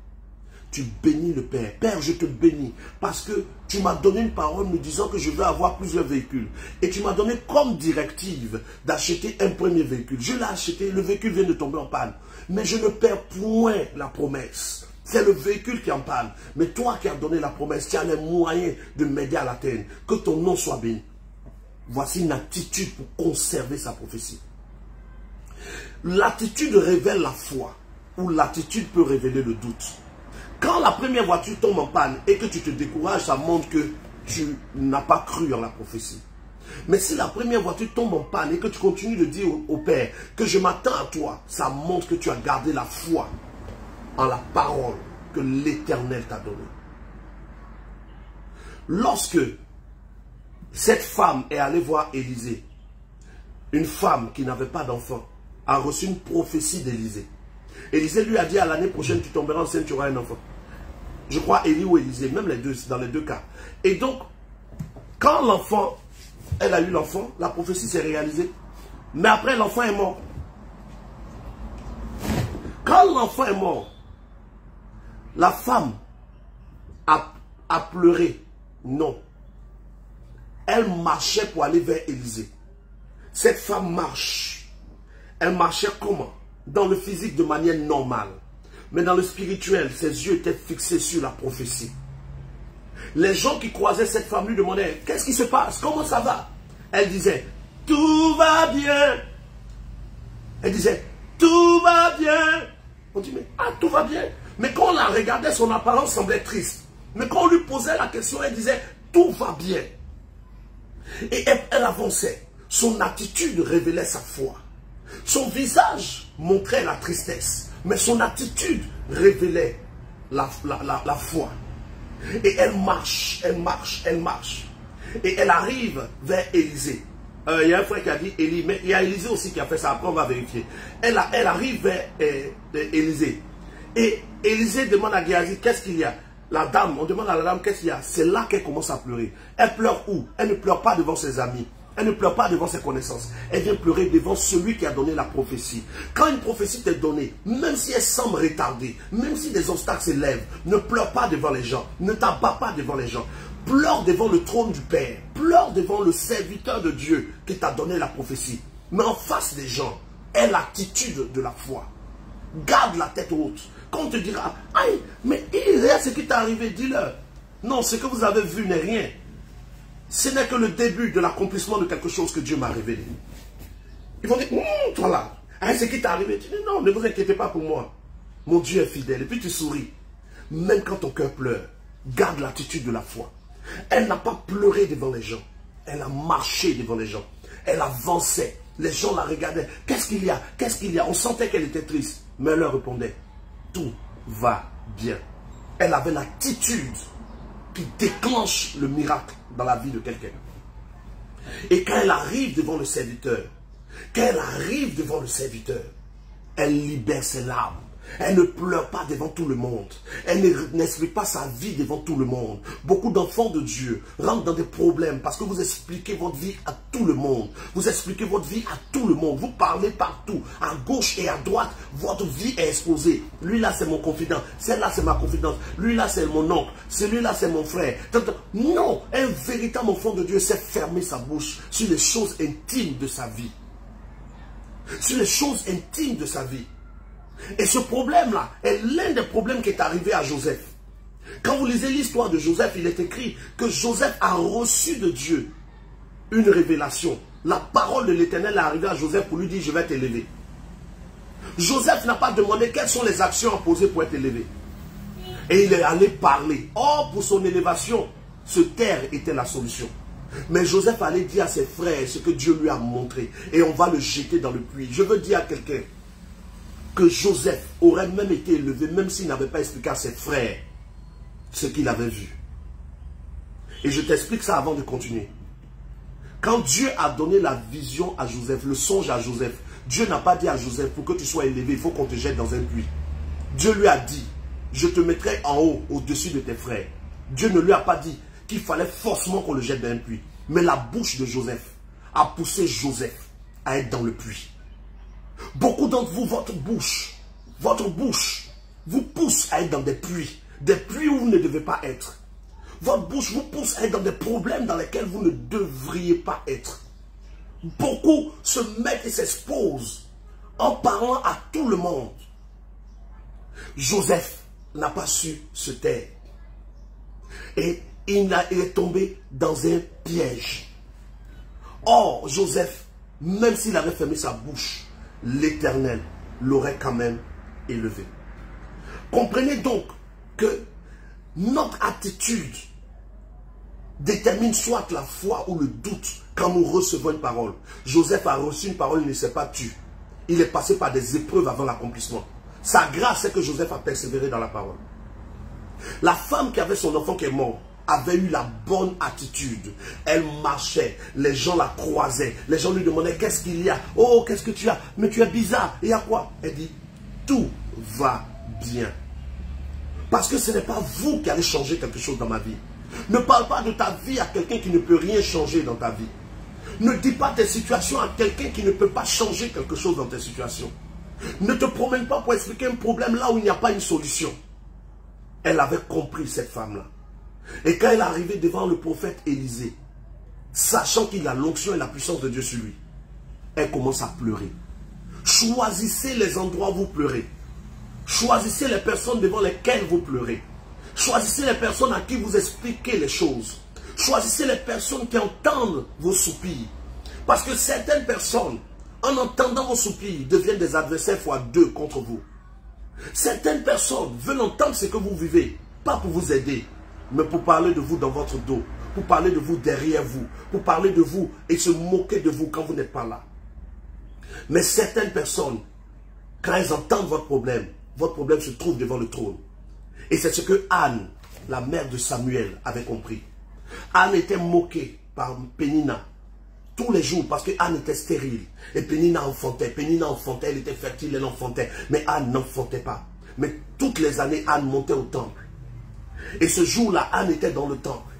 Tu bénis le Père. Père, je te bénis parce que tu m'as donné une parole me disant que je veux avoir plusieurs véhicules. Et tu m'as donné comme directive d'acheter un premier véhicule. Je l'ai acheté, le véhicule vient de tomber en panne. Mais je ne perds point la promesse. C'est le véhicule qui est en panne. Mais toi qui as donné la promesse, tu as les moyens de m'aider à l'atteindre. Que ton nom soit béni. Voici une attitude pour conserver sa prophétie. L'attitude révèle la foi. Ou l'attitude peut révéler le doute. Quand la première voiture tombe en panne et que tu te décourages, ça montre que tu n'as pas cru en la prophétie. Mais si la première voiture tombe en panne et que tu continues de dire au Père que je m'attends à toi, ça montre que tu as gardé la foi en la parole que l'Éternel t'a donnée. Lorsque cette femme est allée voir Élisée, une femme qui n'avait pas d'enfant, a reçu une prophétie d'Élisée. Élisée lui a dit, à l'année prochaine, tu tomberas enceinte, tu auras un enfant. Je crois Élie ou Élisée, même les deux, dans les deux cas. Et donc, quand l'enfant, elle a eu l'enfant, la prophétie s'est réalisée. Mais après, l'enfant est mort. Quand l'enfant est mort, la femme a pleuré. Non. Elle marchait pour aller vers Élisée. Cette femme marche. Elle marchait comment? Dans le physique de manière normale. Mais dans le spirituel, ses yeux étaient fixés sur la prophétie. Les gens qui croisaient cette femme lui demandaient, qu'est-ce qui se passe? Comment ça va? Elle disait, tout va bien. Elle disait, tout va bien. On dit, mais tout va bien. Mais quand on la regardait, son apparence semblait triste. Mais quand on lui posait la question, elle disait, tout va bien. Et elle avançait. Son attitude révélait sa foi. Son visage montrait la tristesse. Mais son attitude révélait la foi. Et elle marche, elle marche, elle marche. Et elle arrive vers Élisée. Il y a un frère qui a dit Élie, mais il y a Élisée aussi qui a fait ça. Après, on va vérifier. Elle arrive vers Élisée. Et Élisée demande à Géasi, qu'est-ce qu'il y a? La dame, on demande à la dame, qu'est-ce qu'il y a? C'est là qu'elle commence à pleurer. Elle pleure où? Elle ne pleure pas devant ses amis. Elle ne pleure pas devant ses connaissances. Elle vient pleurer devant celui qui a donné la prophétie. Quand une prophétie t'est donnée, même si elle semble retardée, même si des obstacles s'élèvent, ne pleure pas devant les gens. Ne t'abats pas devant les gens. Pleure devant le trône du Père. Pleure devant le serviteur de Dieu qui t'a donné la prophétie. Mais en face des gens, aie l'attitude de la foi. Garde la tête haute. Quand on te dira, aïe, mais rien ce qui t'est arrivé, dis-leur. Non, ce que vous avez vu n'est rien. Ce n'est que le début de l'accomplissement de quelque chose que Dieu m'a révélé. Ils vont dire, toi là, hein, ce qui t'est arrivé. Tu dis, non, ne vous inquiétez pas pour moi. Mon Dieu est fidèle. Et puis tu souris. Même quand ton cœur pleure, garde l'attitude de la foi. Elle n'a pas pleuré devant les gens. Elle a marché devant les gens. Elle avançait. Les gens la regardaient. Qu'est-ce qu'il y a? Qu'est-ce qu'il y a? On sentait qu'elle était triste. Mais elle leur répondait, tout va bien. Elle avait l'attitude qui déclenche le miracle dans la vie de quelqu'un. Et quand elle arrive devant le serviteur, elle libère ses larmes. Elle ne pleure pas devant tout le monde. Elle n'explique pas sa vie devant tout le monde. Beaucoup d'enfants de Dieu rentrent dans des problèmes parce que vous expliquez votre vie à tout le monde. Vous expliquez votre vie à tout le monde. Vous parlez partout, à gauche et à droite. Votre vie est exposée. Lui là c'est mon confident. Celle-là c'est ma confidente. Lui là c'est mon oncle. Celui-là c'est mon frère. Non, un véritable enfant de Dieu sait fermer sa bouche sur les choses intimes de sa vie. Sur les choses intimes de sa vie. Et ce problème-là est l'un des problèmes qui est arrivé à Joseph. Quand vous lisez l'histoire de Joseph, il est écrit que Joseph a reçu de Dieu une révélation. La parole de l'Éternel est arrivée à Joseph pour lui dire, je vais t'élever. Joseph n'a pas demandé quelles sont les actions à poser pour être élevé. Et il est allé parler. Or, pour son élévation, se taire était la solution. Mais Joseph allait dire à ses frères ce que Dieu lui a montré. Et on va le jeter dans le puits. Je veux dire à quelqu'un que Joseph aurait même été élevé, même s'il n'avait pas expliqué à ses frères ce qu'il avait vu. Et je t'explique ça avant de continuer. Quand Dieu a donné la vision à Joseph, le songe à Joseph, Dieu n'a pas dit à Joseph, pour que tu sois élevé, il faut qu'on te jette dans un puits. Dieu lui a dit, je te mettrai en haut, au-dessus de tes frères. Dieu ne lui a pas dit qu'il fallait forcément qu'on le jette dans un puits. Mais la bouche de Joseph a poussé Joseph à être dans le puits. Beaucoup d'entre vous, votre bouche vous pousse à être dans des puits où vous ne devez pas être. Votre bouche vous pousse à être dans des problèmes dans lesquels vous ne devriez pas être. Beaucoup se mettent et s'exposent en parlant à tout le monde. Joseph n'a pas su se taire. Et il est tombé dans un piège. Or, Joseph, même s'il avait fermé sa bouche, l'Éternel l'aurait quand même élevé. Comprenez donc que notre attitude détermine soit la foi ou le doute quand nous recevons une parole. Joseph a reçu une parole, il ne s'est pas tu. Il est passé par des épreuves avant l'accomplissement. Sa grâce, c'est que Joseph a persévéré dans la parole. La femme qui avait son enfant qui est mort avait eu la bonne attitude. Elle marchait, les gens la croisaient, les gens lui demandaient qu'est-ce qu'il y a. Oh, qu'est-ce que tu as? Mais tu es bizarre. Il y a quoi? Elle dit, tout va bien. Parce que ce n'est pas vous qui allez changer quelque chose dans ma vie. Ne parle pas de ta vie à quelqu'un qui ne peut rien changer dans ta vie. Ne dis pas tes situations à quelqu'un qui ne peut pas changer quelque chose dans tes situations. Ne te promène pas pour expliquer un problème là où il n'y a pas une solution. Elle avait compris, cette femme-là. Et quand elle est arrivée devant le prophète Élisée, sachant qu'il a l'onction et la puissance de Dieu sur lui, elle commence à pleurer. Choisissez les endroits où vous pleurez. Choisissez les personnes devant lesquelles vous pleurez. Choisissez les personnes à qui vous expliquez les choses. Choisissez les personnes qui entendent vos soupirs. Parce que certaines personnes, en entendant vos soupirs, deviennent des adversaires x2 contre vous. Certaines personnes veulent entendre ce que vous vivez, pas pour vous aider, mais pour parler de vous dans votre dos, pour parler de vous derrière vous, pour parler de vous et se moquer de vous quand vous n'êtes pas là. Mais certaines personnes, quand elles entendent votre problème se trouve devant le trône. Et c'est ce que Anne, la mère de Samuel, avait compris. Anne était moquée par Pénina tous les jours parce que Anne était stérile. Et Pénina enfantait, elle était fertile, elle enfantait. Mais Anne n'enfantait pas. Mais toutes les années, Anne montait au temple. Et ce jour-là, Anne était dans le temple.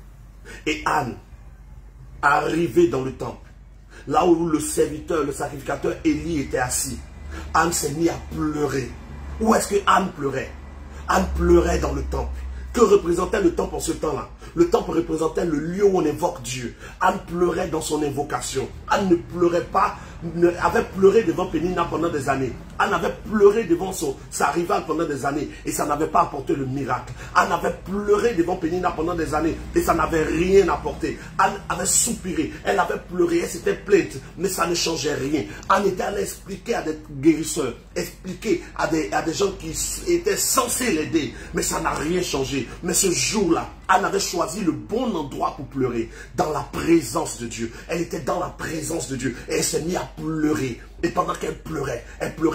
Et Anne, arrivée dans le temple, là où le serviteur, le sacrificateur Élie était assis, Anne s'est mise à pleurer. Où est-ce que Anne pleurait? Anne pleurait dans le temple. Que représentait le temple en ce temps-là? Le temple représentait le lieu où on évoque Dieu. Anne pleurait dans son invocation. Anne ne pleurait pas, avait pleuré devant Pénina pendant des années. Anne avait pleuré devant sa rivale pendant des années et ça n'avait pas apporté le miracle. Anne avait pleuré devant Pénina pendant des années et ça n'avait rien apporté. Anne avait soupiré, elle avait pleuré, elle s'était plainte, mais ça ne changeait rien. Anne était allée expliquer à des guérisseurs, expliquer à des gens qui étaient censés l'aider, mais ça n'a rien changé. Mais ce jour-là, Anne avait choisi le bon endroit pour pleurer, dans la présence de Dieu. Elle était dans la présence de Dieu et elle s'est mise à pleurer. Et pendant qu'elle pleurait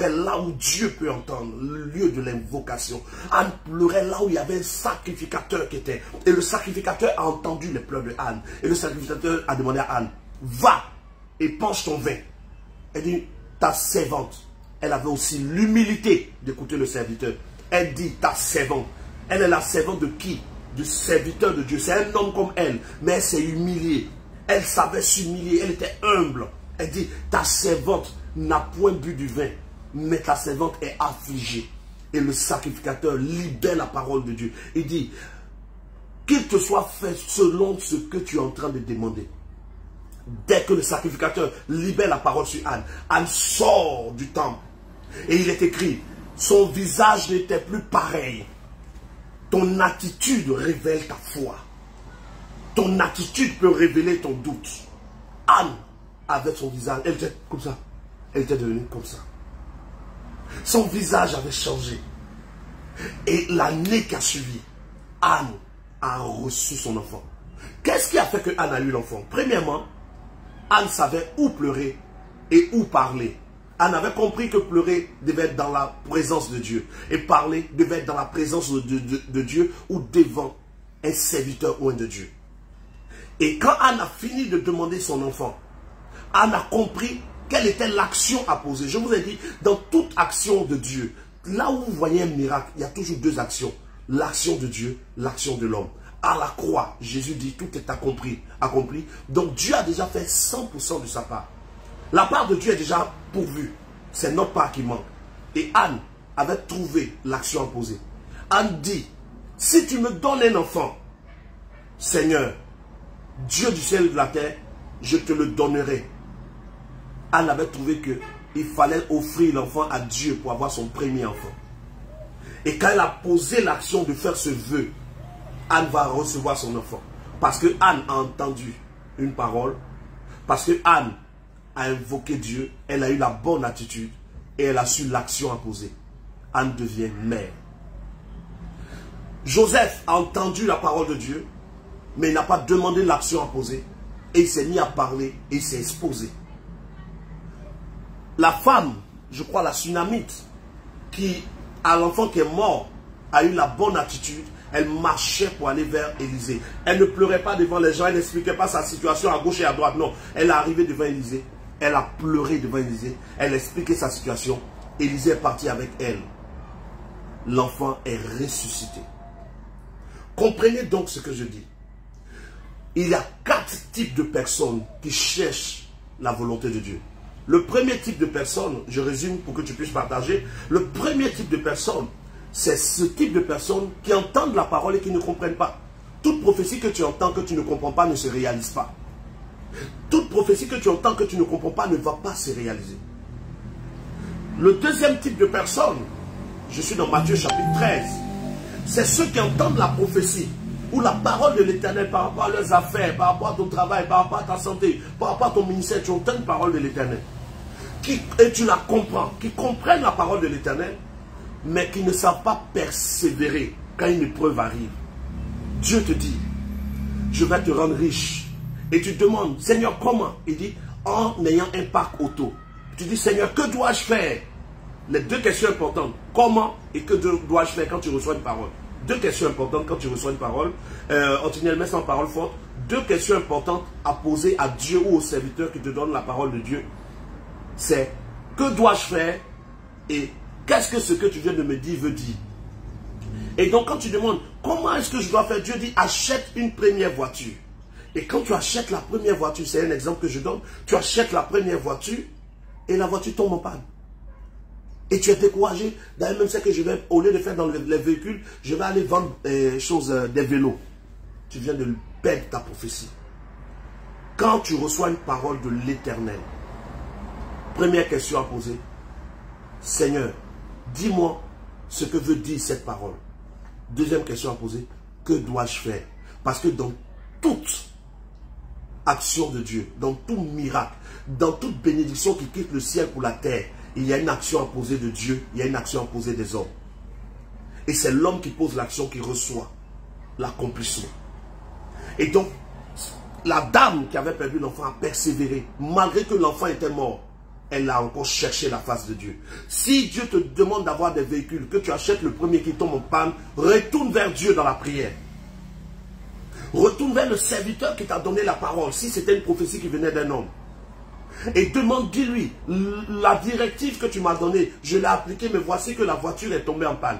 là où Dieu peut entendre, le lieu de l'invocation. Anne pleurait là où il y avait un sacrificateur qui était. Et le sacrificateur a entendu les pleurs de Anne. Et le sacrificateur a demandé à Anne, va et penche ton vin. Elle dit, ta servante. Elle avait aussi l'humilité d'écouter le serviteur. Elle dit, ta servante. Elle est la servante de qui? Du serviteur de Dieu. C'est un homme comme elle, mais elle s'est humiliée. Elle savait s'humilier, elle était humble. Elle dit, ta servante n'a point bu du vin, mais ta servante est affligée. Et le sacrificateur libère la parole de Dieu. Il dit, qu'il te soit fait selon ce que tu es en train de demander. Dès que le sacrificateur libère la parole sur Anne, Anne sort du temple. Et il est écrit, son visage n'était plus pareil. Ton attitude révèle ta foi. Ton attitude peut révéler ton doute. Anne avait son visage, elle était comme ça. Elle était devenue comme ça. Son visage avait changé. Et l'année qui a suivi, Anne a reçu son enfant. Qu'est-ce qui a fait que Anne a eu l'enfant? Premièrement, Anne savait où pleurer et où parler. Anne avait compris que pleurer devait être dans la présence de Dieu. Et parler devait être dans la présence de Dieu ou devant un serviteur ou un de Dieu. Et quand Anne a fini de demander son enfant, Anne a compris quelle était l'action à poser. Je vous ai dit, dans toute action de Dieu, là où vous voyez un miracle, il y a toujours deux actions. L'action de Dieu, l'action de l'homme. À la croix, Jésus dit, tout est accompli. Donc Dieu a déjà fait 100% de sa part. La part de Dieu est déjà pourvue. C'est notre part qui manque. Et Anne avait trouvé l'action à poser. Anne dit, si tu me donnes un enfant, Seigneur, Dieu du ciel et de la terre, je te le donnerai. Anne avait trouvé qu'il fallait offrir l'enfant à Dieu pour avoir son premier enfant. Et quand elle a posé l'action de faire ce vœu, Anne va recevoir son enfant. Parce que Anne a entendu une parole. Parce que Anne a invoqué Dieu. Elle a eu la bonne attitude. Et elle a su l'action à poser. Anne devient mère. Joseph a entendu la parole de Dieu. Mais il n'a pas demandé l'action à poser. Et il s'est mis à parler. Et il s'est exposé. La femme, je crois la Sunamite, qui a l'enfant qui est mort, a eu la bonne attitude. Elle marchait pour aller vers Élisée. Elle ne pleurait pas devant les gens. Elle n'expliquait pas sa situation à gauche et à droite. Non, elle est arrivée devant Élisée. Elle a pleuré devant Élisée. Elle a expliqué sa situation. Élisée est parti avec elle. L'enfant est ressuscité. Comprenez donc ce que je dis. Il y a 4 types de personnes qui cherchent la volonté de Dieu. Le premier type de personne, je résume pour que tu puisses partager. Le premier type de personne, c'est ce type de personnes qui entendent la parole et qui ne comprennent pas. Toute prophétie que tu entends, que tu ne comprends pas, ne se réalise pas. Toute prophétie que tu entends, que tu ne comprends pas, ne va pas se réaliser. Le deuxième type de personne, je suis dans Matthieu chapitre 13, c'est ceux qui entendent la prophétie ou la parole de l'Éternel par rapport à leurs affaires, par rapport à ton travail, par rapport à ta santé, par rapport à ton ministère. Tu entends une parole de l'Éternel et tu la comprends, qui comprennent la parole de l'Éternel, mais qui ne savent pas persévérer quand une épreuve arrive. Dieu te dit, je vais te rendre riche. Et tu te demandes, Seigneur, comment? Il dit, en ayant un parc auto. Tu dis, Seigneur, que dois-je faire? Les deux questions importantes. Comment et que dois-je faire quand tu reçois une parole? Deux questions importantes quand tu reçois une parole. Anthony Elmès en parole forte. Deux questions importantes à poser à Dieu ou au serviteur qui te donne la parole de Dieu. C'est, que dois-je faire? Et qu'est-ce que ce que tu viens de me dire veut dire? Et donc quand tu demandes, comment est-ce que je dois faire? Dieu dit, achète une première voiture. Et quand tu achètes la première voiture, c'est un exemple que je donne, tu achètes la première voiture et la voiture tombe en panne. Et tu es découragé. D'ailleurs, même c'est que je vais, au lieu de faire dans les véhicules, je vais aller vendre des vélos. Tu viens de perdre ta prophétie. Quand tu reçois une parole de l'Éternel, première question à poser, Seigneur, dis-moi ce que veut dire cette parole. Deuxième question à poser, que dois-je faire? Parce que dans toute action de Dieu, dans tout miracle, dans toute bénédiction qui quitte le ciel pour la terre, il y a une action à poser de Dieu, il y a une action à poser des hommes. Et c'est l'homme qui pose l'action qui reçoit l'accomplissement. Et donc, la dame qui avait perdu l'enfant a persévéré. Malgré que l'enfant était mort, elle a encore cherché la face de Dieu. Si Dieu te demande d'avoir des véhicules, que tu achètes le premier qui tombe en panne, retourne vers Dieu dans la prière. Retourne vers le serviteur qui t'a donné la parole, si c'était une prophétie qui venait d'un homme. Et demande, dis-lui, la directive que tu m'as donnée, je l'ai appliquée, mais voici que la voiture est tombée en panne.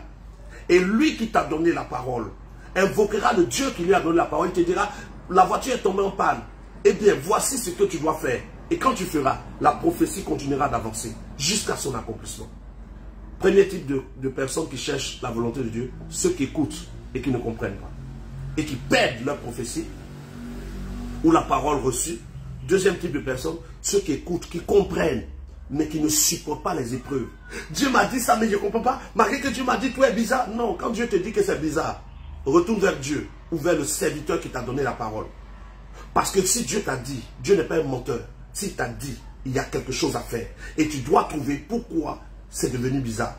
Et lui qui t'a donné la parole, invoquera le Dieu qui lui a donné la parole, il te dira, la voiture est tombée en panne. Eh bien, voici ce que tu dois faire. Et quand tu feras, la prophétie continuera d'avancer jusqu'à son accomplissement. Premier type de personnes qui cherchent la volonté de Dieu, ceux qui écoutent et qui ne comprennent pas. Et qui perdent leur prophétie ou la parole reçue. Deuxième type de personnes, ceux qui écoutent, qui comprennent, mais qui ne supportent pas les épreuves. Dieu m'a dit ça, mais je ne comprends pas. Malgré que Dieu m'a dit, tout est bizarre. Non, quand Dieu te dit que c'est bizarre, retourne vers Dieu ou vers le serviteur qui t'a donné la parole. Parce que si Dieu t'a dit, Dieu n'est pas un menteur. S'il t'a dit, il y a quelque chose à faire. Et tu dois trouver pourquoi c'est devenu bizarre.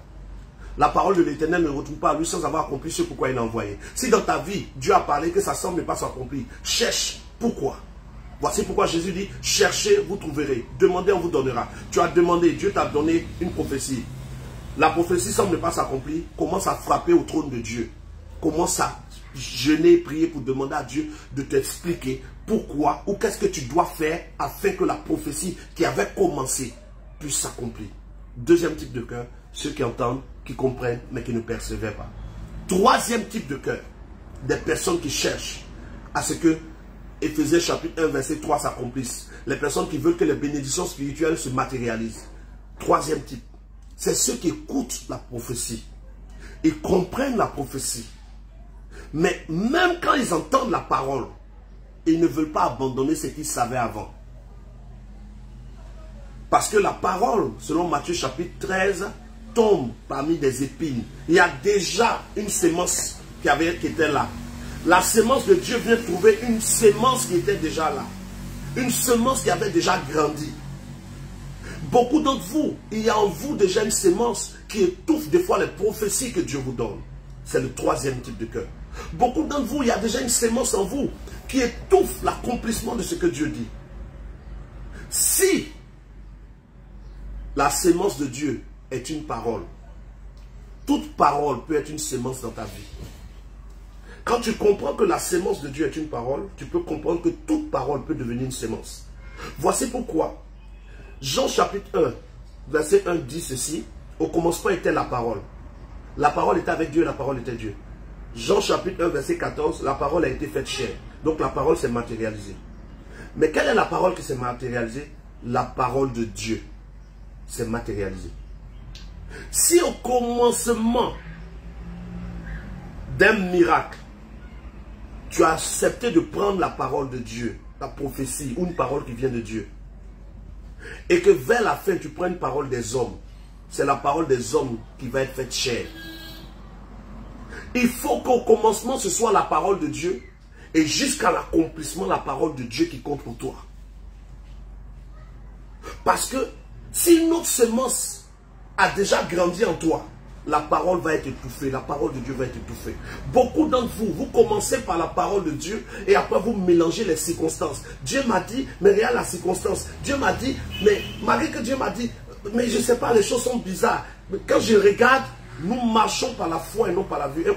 La parole de l'Éternel ne retourne pas à lui sans avoir accompli ce pourquoi il l'a envoyé. Si dans ta vie, Dieu a parlé que ça semble pas s'accomplir, cherche pourquoi. Voici pourquoi Jésus dit, cherchez, vous trouverez. Demandez, on vous donnera. Tu as demandé, Dieu t'a donné une prophétie. La prophétie semble ne pas s'accomplir. Commence à frapper au trône de Dieu. Commence à jeûner, prier pour demander à Dieu de t'expliquer pourquoi ou qu'est-ce que tu dois faire afin que la prophétie qui avait commencé puisse s'accomplir. Deuxième type de cœur, ceux qui entendent, qui comprennent, mais qui ne persévèrent pas. Troisième type de cœur, des personnes qui cherchent à ce que Éphésiens chapitre 1, verset 3 s'accomplisse. Les personnes qui veulent que les bénédictions spirituelles se matérialisent. Troisième type, c'est ceux qui écoutent la prophétie. Ils comprennent la prophétie. Mais même quand ils entendent la parole, ils ne veulent pas abandonner ce qu'ils savaient avant. Parce que la parole, selon Matthieu chapitre 13, tombe parmi des épines. Il y a déjà une sémence qui était là. La sémence de Dieu vient trouver une sémence qui était déjà là. Une semence qui avait déjà grandi. Beaucoup d'entre vous, il y a en vous déjà une sémence qui étouffe des fois les prophéties que Dieu vous donne. C'est le troisième type de cœur. Beaucoup d'entre vous, il y a déjà une sémence en vous qui étouffe l'accomplissement de ce que Dieu dit. Si la sémence de Dieu est une parole, toute parole peut être une sémence dans ta vie. Quand tu comprends que la sémence de Dieu est une parole, tu peux comprendre que toute parole peut devenir une sémence. Voici pourquoi Jean chapitre 1, verset 1 dit ceci: au commencement était la parole. La parole était avec Dieu, la parole était Dieu. Jean chapitre 1, verset 14, la parole a été faite chair. Donc la parole s'est matérialisée. Mais quelle est la parole qui s'est matérialisée? La parole de Dieu s'est matérialisée. Si au commencement d'un miracle, tu as accepté de prendre la parole de Dieu, la prophétie ou une parole qui vient de Dieu, et que vers la fin tu prends une parole des hommes, c'est la parole des hommes qui va être faite chair. Il faut qu'au commencement ce soit la parole de Dieu et jusqu'à l'accomplissement la parole de Dieu qui compte pour toi. Parce que si une autre semence a déjà grandi en toi, la parole va être étouffée, la parole de Dieu va être étouffée. Beaucoup d'entre vous, vous commencez par la parole de Dieu et après vous mélangez les circonstances. Dieu m'a dit, mais regarde la circonstance. Dieu m'a dit, mais malgré que Dieu m'a dit, mais je ne sais pas, les choses sont bizarres. Mais quand je regarde, nous marchons par la foi et non par la vue. 2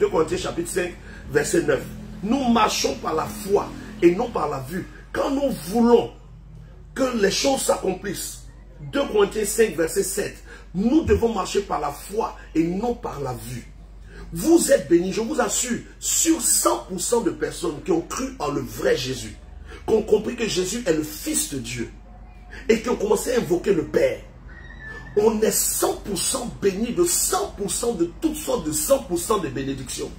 Corinthiens chapitre 5, verset 9. Nous marchons par la foi et non par la vue. Quand nous voulons que les choses s'accomplissent, 2 Corinthiens 5, verset 7, nous devons marcher par la foi et non par la vue. Vous êtes bénis, je vous assure, sur 100% de personnes qui ont cru en le vrai Jésus, qui ont compris que Jésus est le Fils de Dieu et qui ont commencé à invoquer le Père. On est 100% bénis de 100% de toutes sortes de 100% de bénédictions.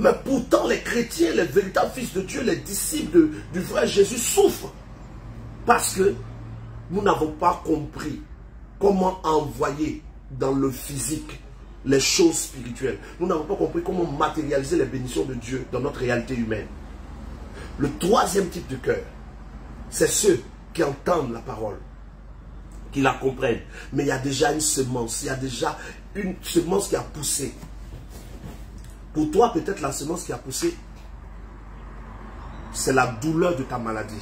Mais pourtant, les chrétiens, les véritables fils de Dieu, les disciples du vrai Jésus souffrent. Parce que nous n'avons pas compris comment envoyer dans le physique les choses spirituelles. Nous n'avons pas compris comment matérialiser les bénédictions de Dieu dans notre réalité humaine. Le troisième type de cœur, c'est ceux qui entendent la parole, qui la comprennent. Mais il y a déjà une semence, il y a déjà une semence qui a poussé. Pour toi, peut-être la semence qui a poussé, c'est la douleur de ta maladie.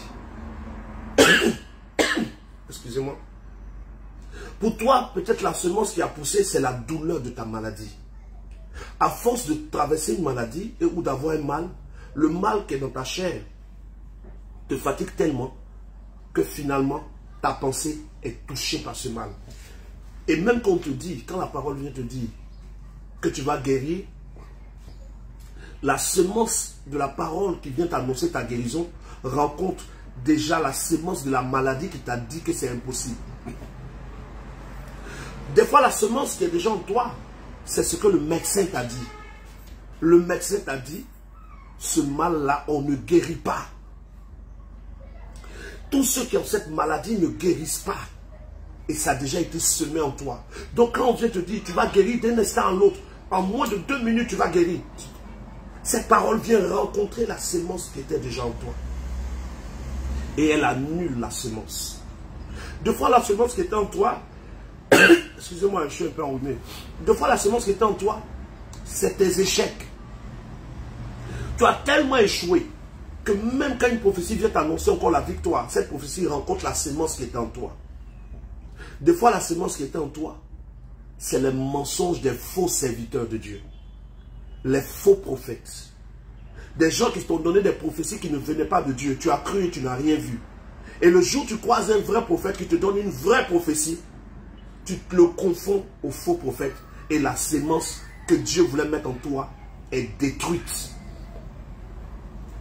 Excusez-moi. Pour toi, peut-être la semence qui a poussé, c'est la douleur de ta maladie. À force de traverser une maladie ou d'avoir un mal, le mal qui est dans ta chair te fatigue tellement que finalement, ta pensée est touchée par ce mal. Et même quand on te dit, quand la parole vient te dire que tu vas guérir, la semence de la parole qui vient t'annoncer ta guérison rencontre déjà la semence de la maladie qui t'a dit que c'est impossible. Des fois, la semence qui est déjà en toi, c'est ce que le médecin t'a dit. Le médecin t'a dit, ce mal-là, on ne guérit pas. Tous ceux qui ont cette maladie ne guérissent pas. Et ça a déjà été semé en toi. Donc quand on vient te dire, tu vas guérir d'un instant à l'autre, en moins de 2 minutes, tu vas guérir. Cette parole vient rencontrer la semence qui était déjà en toi. Et elle annule la semence. Deux fois la semence qui était en toi, excusez-moi, je suis un peu enrhumé. Deux fois la semence qui était en toi, c'est tes échecs. Tu as tellement échoué que même quand une prophétie vient t'annoncer encore la victoire, cette prophétie rencontre la semence qui était en toi. Des fois, la semence qui était en toi, c'est le mensonge des faux serviteurs de Dieu. Les faux prophètes. Des gens qui t'ont donné des prophéties qui ne venaient pas de Dieu. Tu as cru et tu n'as rien vu. Et le jour où tu croises un vrai prophète qui te donne une vraie prophétie, tu te le confonds au faux prophète. Et la semence que Dieu voulait mettre en toi est détruite.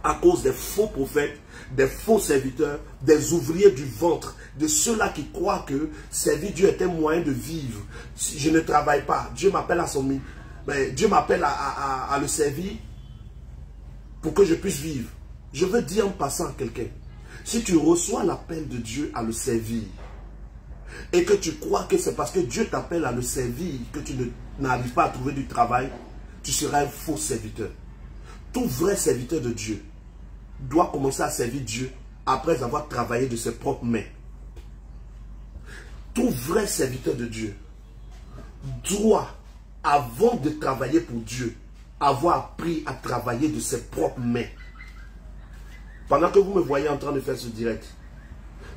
À cause des faux prophètes, des faux serviteurs, des ouvriers du ventre, de ceux-là qui croient que servir Dieu est un moyen de vivre. Si je ne travaille pas, Dieu m'appelle à son... Dieu m'appelle à le servir pour que je puisse vivre. Je veux dire en passant à quelqu'un, si tu reçois l'appel de Dieu à le servir, et que tu crois que c'est parce que Dieu t'appelle à le servir que tu n'arrives pas à trouver du travail, tu seras un faux serviteur. Tout vrai serviteur de Dieu doit commencer à servir Dieu après avoir travaillé de ses propres mains. Tout vrai serviteur de Dieu doit, avant de travailler pour Dieu, avoir appris à travailler de ses propres mains. Pendant que vous me voyez en train de faire ce direct,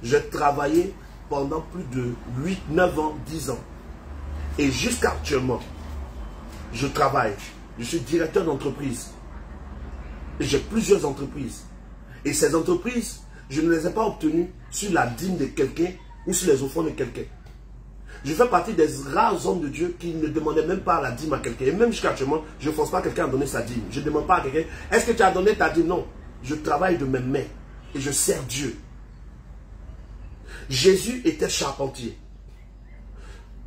j'ai travaillé pendant plus de 8, 9 ans, 10 ans. Et jusqu'à actuellement, je travaille. Je suis directeur d'entreprise. J'ai plusieurs entreprises. Et ces entreprises, je ne les ai pas obtenues sur la dîme de quelqu'un ou sur les offrandes de quelqu'un. Je fais partie des rares hommes de Dieu qui ne demandaient même pas la dîme à quelqu'un. Et même jusqu'à actuellement, je ne force pas quelqu'un à donner sa dîme. Je ne demande pas à quelqu'un, est-ce que tu as donné ta dîme? Non. Je travaille de mes mains et je sers Dieu. Jésus était charpentier.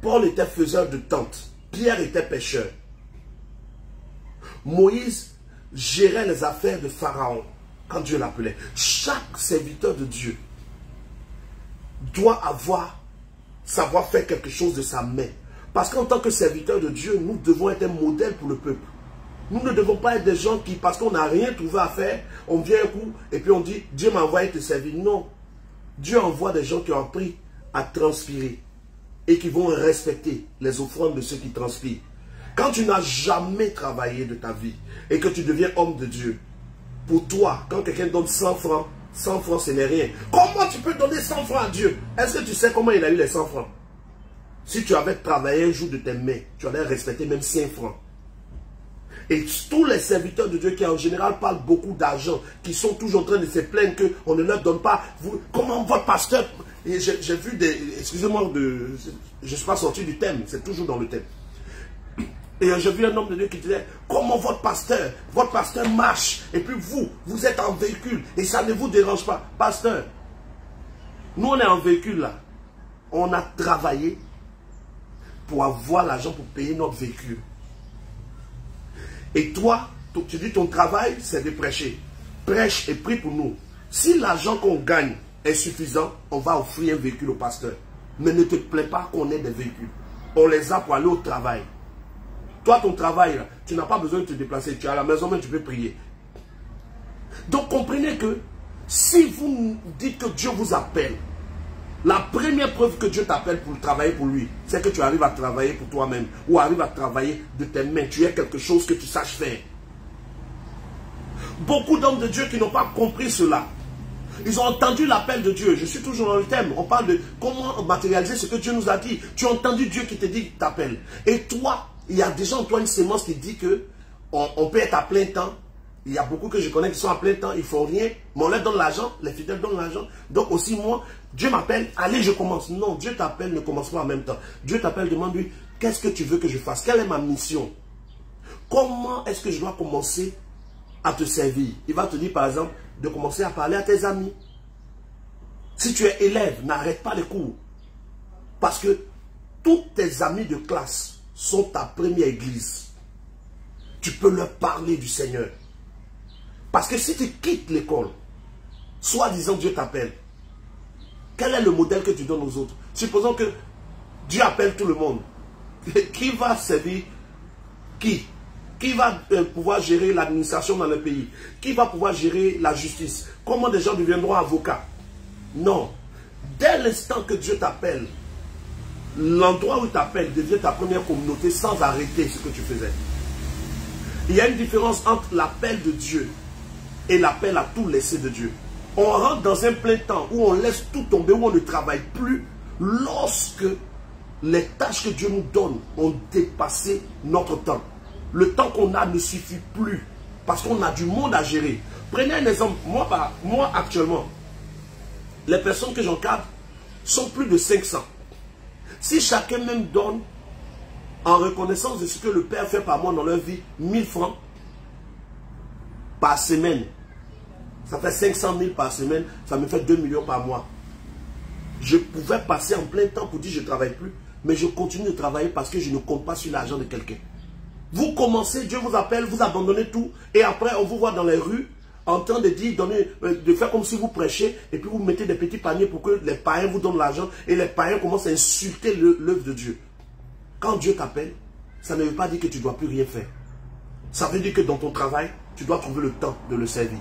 Paul était faiseur de tentes. Pierre était pêcheur. Moïse gérait les affaires de Pharaon quand Dieu l'appelait. Chaque serviteur de Dieu doit savoir faire quelque chose de sa main. Parce qu'en tant que serviteur de Dieu, nous devons être un modèle pour le peuple. Nous ne devons pas être des gens qui, parce qu'on n'a rien trouvé à faire, on vient un coup et puis on dit, Dieu m'a envoyé te servir. Non. Dieu envoie des gens qui ont appris à transpirer. et qui vont respecter les offrandes de ceux qui transpirent. Quand tu n'as jamais travaillé de ta vie et que tu deviens homme de Dieu, pour toi, quand quelqu'un donne 100 francs ce n'est rien. Comment tu peux donner 100 francs à Dieu? Est-ce que tu sais comment il a eu les 100 francs? Si tu avais travaillé un jour de tes mains, tu allais respecter même 5 francs. Et tous les serviteurs de Dieu qui en général parlent beaucoup d'argent, qui sont toujours en train de se plaindre qu'on ne leur donne pas, comment votre pasteur... J'ai vu des... Excusez-moi, je ne suis pas sorti du thème, c'est toujours dans le thème. Et j'ai vu un homme de Dieu qui disait, comment votre pasteur marche, et puis vous êtes en véhicule, et ça ne vous dérange pas. Pasteur, nous on est en véhicule là, on a travaillé pour avoir l'argent pour payer notre véhicule. Et toi, tu dis ton travail c'est de prêcher. Prêche et prie pour nous. Si l'argent qu'on gagne est suffisant, on va offrir un véhicule au pasteur. Mais ne te plains pas qu'on ait des véhicules. On les a pour aller au travail. Toi, ton travail, là, tu n'as pas besoin de te déplacer. Tu es à la maison, mais tu peux prier. Donc, comprenez que si vous dites que Dieu vous appelle, la première preuve que Dieu t'appelle pour travailler pour lui, c'est que tu arrives à travailler pour toi-même ou arrives à travailler de tes mains. Tu es quelque chose que tu saches faire. Beaucoup d'hommes de Dieu qui n'ont pas compris cela. Ils ont entendu l'appel de Dieu. Je suis toujours dans le thème. On parle de comment matérialiser ce que Dieu nous a dit. Tu as entendu Dieu qui te dit qu'il t'appelle. Et toi, il y a déjà en toi une sémence qui dit que on peut être à plein temps. Il y a beaucoup que je connais qui sont à plein temps, ils ne font rien, mais on leur donne l'argent, les fidèles donnent l'argent. Donc aussi moi, Dieu m'appelle, allez je commence. Non, Dieu t'appelle, ne commence pas en même temps. Dieu t'appelle, demande-lui, qu'est-ce que tu veux que je fasse? Quelle est ma mission? Comment est-ce que je dois commencer à te servir? Il va te dire par exemple, de commencer à parler à tes amis. Si tu es élève, n'arrête pas les cours. Parce que tous tes amis de classe sont ta première église. Tu peux leur parler du Seigneur. Parce que si tu quittes l'école, soi-disant Dieu t'appelle, quel est le modèle que tu donnes aux autres? Supposons que Dieu appelle tout le monde. Qui va servir qui? Qui va pouvoir gérer l'administration dans le pays? Qui va pouvoir gérer la justice? Comment des gens deviendront avocats? Non. Dès l'instant que Dieu t'appelle, l'endroit où il t'appelle devient ta première communauté sans arrêter ce que tu faisais. Il y a une différence entre l'appel de Dieu et l'appel à tout laisser de Dieu. On rentre dans un plein temps où on laisse tout tomber, où on ne travaille plus lorsque les tâches que Dieu nous donne ont dépassé notre temps. Le temps qu'on a ne suffit plus parce qu'on a du monde à gérer. Prenez un exemple. Moi actuellement, les personnes que j'encadre sont plus de 500. Si chacun même donne, en reconnaissance de ce que le Père fait par moi dans leur vie, 1000 francs par semaine, ça fait 500 000 par semaine, ça me fait 2 millions par mois. Je pouvais passer en plein temps pour dire je ne travaille plus, mais je continue de travailler parce que je ne compte pas sur l'argent de quelqu'un. Vous commencez, Dieu vous appelle, vous abandonnez tout, et après on vous voit dans les rues en train de dire, de faire comme si vous prêchez, et puis vous mettez des petits paniers pour que les païens vous donnent l'argent, et les païens commencent à insulter l'œuvre de Dieu. Quand Dieu t'appelle, ça ne veut pas dire que tu ne dois plus rien faire. Ça veut dire que dans ton travail, tu dois trouver le temps de le servir.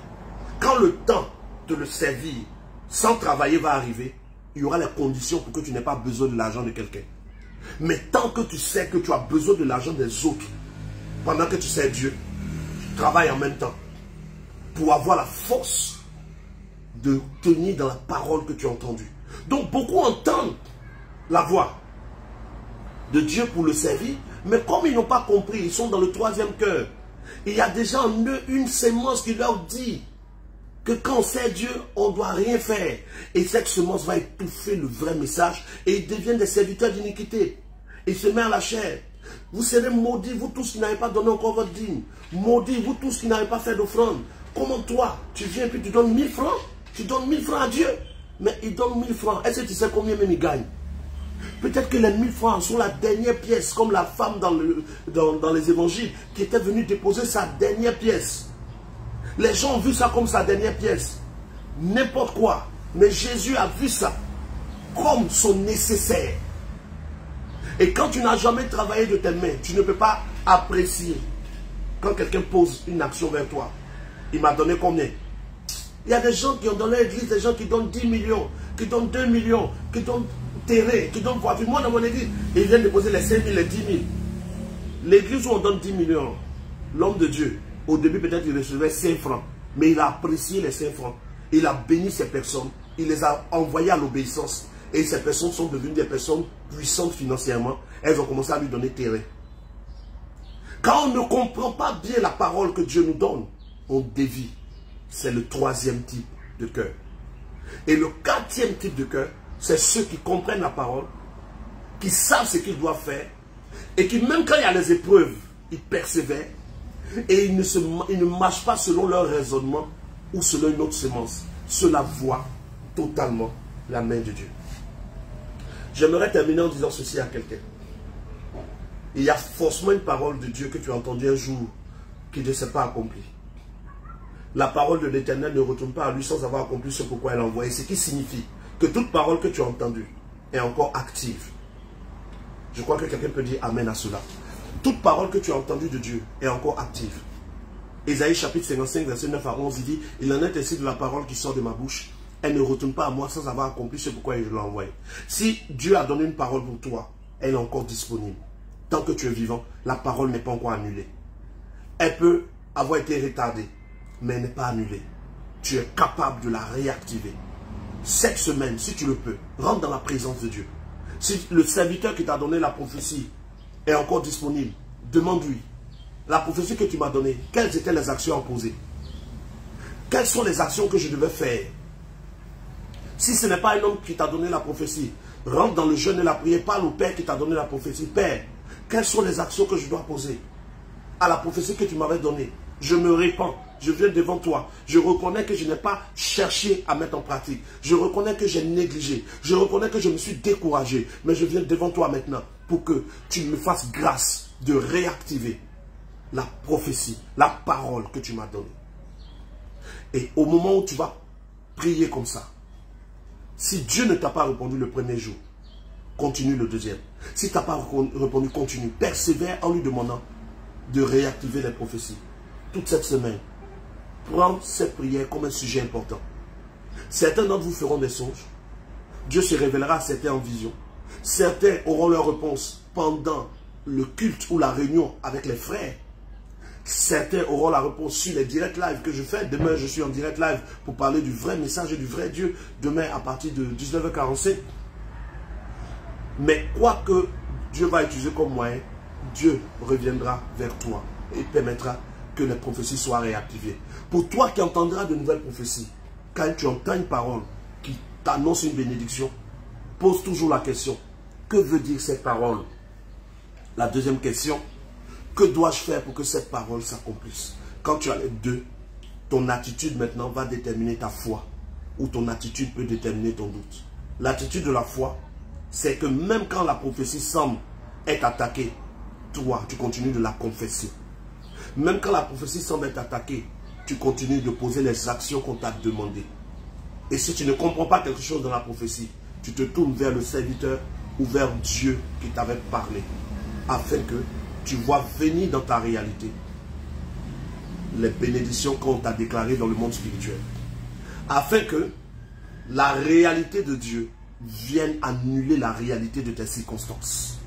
Quand le temps de le servir sans travailler va arriver, il y aura les conditions pour que tu n'aies pas besoin de l'argent de quelqu'un. Mais tant que tu sais que tu as besoin de l'argent des autres, pendant que tu sers Dieu, tu travailles en même temps pour avoir la force de tenir dans la parole que tu as entendue. Donc beaucoup entendent la voix de Dieu pour le servir, mais comme ils n'ont pas compris, ils sont dans le troisième cœur. Il y a déjà en eux une sémence qui leur dit que quand on sert Dieu, on ne doit rien faire. Et cette semence va étouffer le vrai message et ils deviennent des serviteurs d'iniquité. Ils se mettent à la chair. Vous serez maudits, vous tous qui n'avez pas donné encore votre dîme. Maudits, vous tous qui n'avez pas fait d'offrande. Comment toi, tu viens et puis tu donnes 1000 francs? Tu donnes 1000 francs à Dieu. Mais il donne 1000 francs. Est-ce que tu sais combien même il gagne? Peut-être que les 1000 francs sont la dernière pièce, comme la femme dans les évangiles qui était venue déposer sa dernière pièce. Les gens ont vu ça comme sa dernière pièce. N'importe quoi. Mais Jésus a vu ça comme son nécessaire. Et quand tu n'as jamais travaillé de tes mains, tu ne peux pas apprécier. Quand quelqu'un pose une action vers toi, il m'a donné combien? Il y a des gens qui ont donné à l'église, des gens qui donnent 10 millions, qui donnent 2 millions, qui donnent terrain, qui donne voiture. Moi, dans mon église, ils viennent déposer les 5 000, les 10 000. L'église où on donne 10 millions, l'homme de Dieu, au début, peut-être, il recevait 5 francs. Mais il a apprécié les 5 francs. Il a béni ces personnes. Il les a envoyées à l'obéissance. Et ces personnes sont devenues des personnes puissantes financièrement. Elles ont commencé à lui donner terrain. Quand on ne comprend pas bien la parole que Dieu nous donne, on dévie. C'est le 3e type de cœur. Et le 4e type de cœur, c'est ceux qui comprennent la parole, qui savent ce qu'ils doivent faire, et qui, même quand il y a les épreuves, ils persévèrent, et ils ne marchent pas selon leur raisonnement ou selon une autre semence. Cela voit totalement la main de Dieu. J'aimerais terminer en disant ceci à quelqu'un. Il y a forcément une parole de Dieu que tu as entendue un jour qui ne s'est pas accomplie. La parole de l'Éternel ne retourne pas à lui sans avoir accompli ce pourquoi elle a envoyé. Ce qui signifie que toute parole que tu as entendue est encore active. Je crois que quelqu'un peut dire amen à cela. Toute parole que tu as entendue de Dieu est encore active. Ésaïe chapitre 55, verset 9 à 11, il dit, il en est ainsi de la parole qui sort de ma bouche. Elle ne retourne pas à moi sans avoir accompli ce pourquoi je l'ai envoyée. Si Dieu a donné une parole pour toi, elle est encore disponible. Tant que tu es vivant, la parole n'est pas encore annulée. Elle peut avoir été retardée, mais elle n'est pas annulée. Tu es capable de la réactiver. Cette semaine, si tu le peux, rentre dans la présence de Dieu. Si le serviteur qui t'a donné la prophétie est encore disponible, demande-lui, la prophétie que tu m'as donnée, quelles étaient les actions à poser? Quelles sont les actions que je devais faire? Si ce n'est pas un homme qui t'a donné la prophétie, rentre dans le jeûne et la prière, parle au Père qui t'a donné la prophétie. Père, quelles sont les actions que je dois poser à la prophétie que tu m'avais donnée? Je me répands, je viens devant toi. Je reconnais que je n'ai pas cherché à mettre en pratique. Je reconnais que j'ai négligé. Je reconnais que je me suis découragé. Mais je viens devant toi maintenant pour que tu me fasses grâce de réactiver la prophétie, la parole que tu m'as donnée. Et au moment où tu vas prier comme ça, si Dieu ne t'a pas répondu le premier jour, continue le deuxième. Si tu n'as pas répondu, continue. Persévère en lui demandant de réactiver les prophéties. Toute cette semaine, prends cette prière comme un sujet important. Certains d'entre vous feront des songes. Dieu se révélera à certains en vision. Certains auront leur réponse pendant le culte ou la réunion avec les frères. Certains auront la réponse sur les direct live que je fais. Demain, je suis en direct live pour parler du vrai message et du vrai Dieu. Demain, à partir de 19h45. Mais quoi que Dieu va utiliser comme moyen, Dieu reviendra vers toi et permettra que les prophéties soient réactivées. Pour toi qui entendras de nouvelles prophéties, quand tu entends une parole qui t'annonce une bénédiction, pose toujours la question, que veut dire cette parole? La deuxième question, que dois-je faire pour que cette parole s'accomplisse? Quand tu as les deux, ton attitude maintenant va déterminer ta foi, ou ton attitude peut déterminer ton doute. L'attitude de la foi, c'est que même quand la prophétie semble être attaquée, toi, tu continues de la confesser. Même quand la prophétie semble être attaquée, tu continues de poser les actions qu'on t'a demandées. Et si tu ne comprends pas quelque chose dans la prophétie, tu te tournes vers le serviteur ou vers Dieu qui t'avait parlé, afin que tu vois venir dans ta réalité les bénédictions qu'on t'a déclarées dans le monde spirituel. Afin que la réalité de Dieu vienne annuler la réalité de tes circonstances.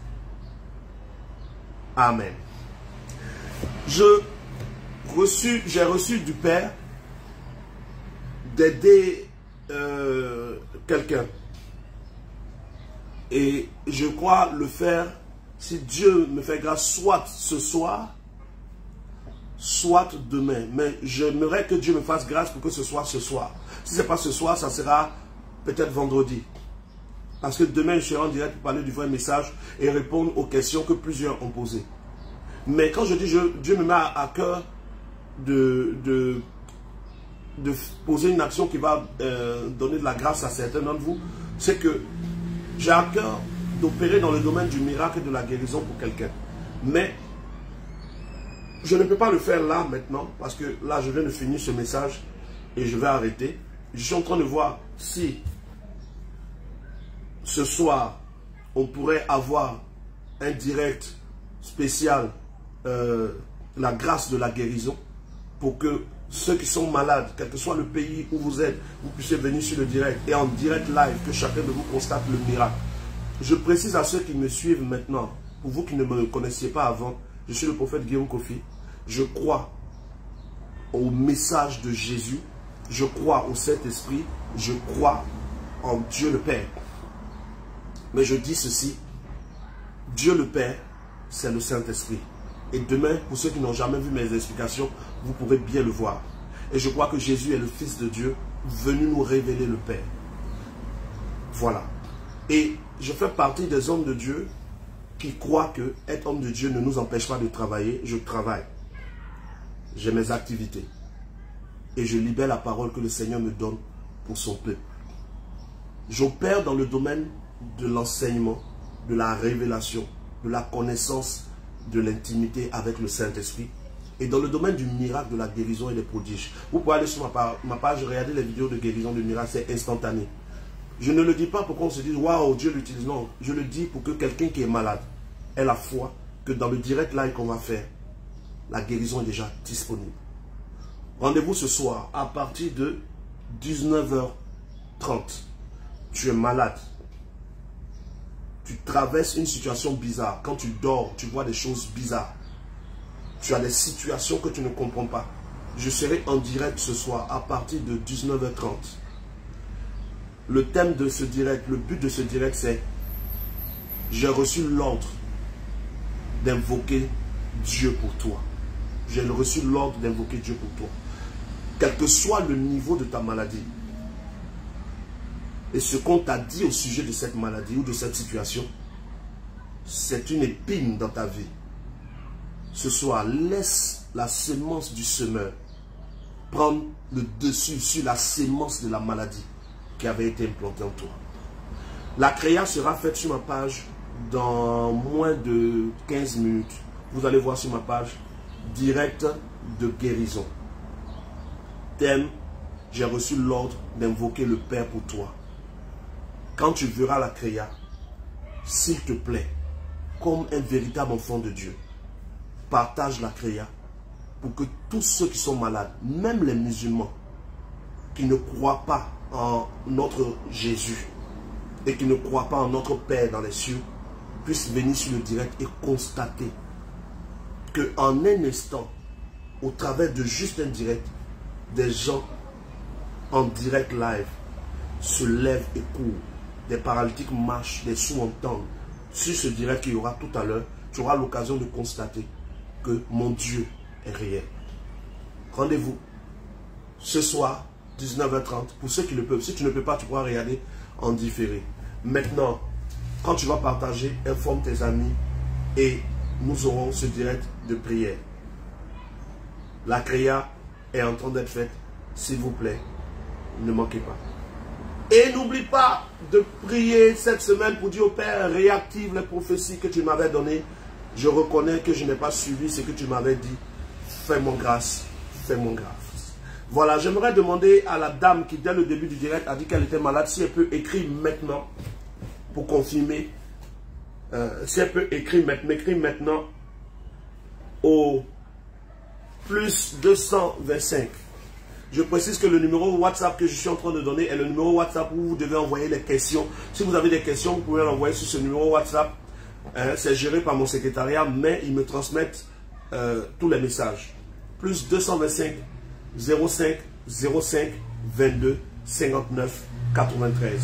Amen. J'ai reçu du Père d'aider quelqu'un. Et je crois le faire, si Dieu me fait grâce, soit ce soir, soit demain. Mais j'aimerais que Dieu me fasse grâce pour que ce soit ce soir. Si ce n'est pas ce soir, ça sera peut-être vendredi. Parce que demain, je serai en direct pour parler du vrai message et répondre aux questions que plusieurs ont posées. Mais quand je dis Dieu me met à cœur de poser une action qui va donner de la grâce à certains d'entre vous, c'est que j'ai à cœur d'opérer dans le domaine du miracle et de la guérison pour quelqu'un. Mais je ne peux pas le faire là maintenant, parce que là je viens de finir ce message et je vais arrêter. Je suis en train de voir si ce soir on pourrait avoir un direct spécial, la grâce de la guérison, pour que ceux qui sont malades, quel que soit le pays où vous êtes, vous puissiez venir sur le direct et en direct live, que chacun de vous constate le miracle. Je précise à ceux qui me suivent maintenant, pour vous qui ne me connaissiez pas avant, je suis le prophète Guillaume Kofi. Je crois au message de Jésus, je crois au Saint-Esprit, je crois en Dieu le Père. Mais je dis ceci, Dieu le Père, c'est le Saint-Esprit. Et demain, pour ceux qui n'ont jamais vu mes explications, vous pourrez bien le voir. Et je crois que Jésus est le Fils de Dieu, venu nous révéler le Père. Voilà. Et je fais partie des hommes de Dieu qui croient que être homme de Dieu ne nous empêche pas de travailler. Je travaille. J'ai mes activités. Et je libère la parole que le Seigneur me donne pour son peuple. J'opère dans le domaine de l'enseignement, de la révélation, de la connaissance, de l'intimité avec le Saint-Esprit. Et dans le domaine du miracle, de la guérison et des prodiges. Vous pouvez aller sur ma page, regarder les vidéos de guérison, de miracle, c'est instantané. Je ne le dis pas pour qu'on se dise, waouh, Dieu l'utilise. Non, je le dis pour que quelqu'un qui est malade ait la foi que dans le direct live qu'on va faire, la guérison est déjà disponible. Rendez-vous ce soir à partir de 19h30. Tu es malade. Tu traverses une situation bizarre. Quand tu dors, tu vois des choses bizarres. Tu as des situations que tu ne comprends pas. Je serai en direct ce soir à partir de 19h30. Le thème de ce direct, le but de ce direct, c'est j'ai reçu l'ordre d'invoquer Dieu pour toi. J'ai reçu l'ordre d'invoquer Dieu pour toi. Quel que soit le niveau de ta maladie et ce qu'on t'a dit au sujet de cette maladie ou de cette situation, c'est une épine dans ta vie. Ce soir, laisse la semence du semeur prendre le dessus sur la sémence de la maladie qui avait été implantée en toi. La créa sera faite sur ma page dans moins de 15 minutes. Vous allez voir sur ma page direct de guérison. Thème, j'ai reçu l'ordre d'invoquer le Père pour toi. Quand tu verras la créa, s'il te plaît, comme un véritable enfant de Dieu, partage la créa pour que tous ceux qui sont malades, même les musulmans, qui ne croient pas en notre Jésus et qui ne croient pas en notre Père dans les cieux, puissent venir sur le direct et constater qu'en un instant, au travers de juste un direct, des gens en direct live se lèvent et courent. Des paralytiques marchent, des sourds entendent. Sur ce direct qu'il y aura tout à l'heure, tu auras l'occasion de constater que mon Dieu est réel. Rendez-vous ce soir, 19h30, pour ceux qui le peuvent. Si tu ne peux pas, tu pourras regarder en différé. Maintenant, quand tu vas partager, informe tes amis et nous aurons ce direct de prière. La créa est en train d'être faite. S'il vous plaît, ne manquez pas. Et n'oublie pas de prier cette semaine pour dire au Père, réactive les prophéties que tu m'avais données. Je reconnais que je n'ai pas suivi ce que tu m'avais dit. Fais-moi grâce, fais-moi grâce. Voilà, j'aimerais demander à la dame qui, dès le début du direct, a dit qu'elle était malade, si elle peut écrire maintenant pour confirmer. Si elle peut m'écrire maintenant au plus 225. Je précise que le numéro WhatsApp que je suis en train de donner est le numéro WhatsApp où vous devez envoyer les questions. Si vous avez des questions, vous pouvez l'envoyer sur ce numéro WhatsApp. C'est géré par mon secrétariat, mais ils me transmettent tous les messages. Plus 225 05 05 22 59 93.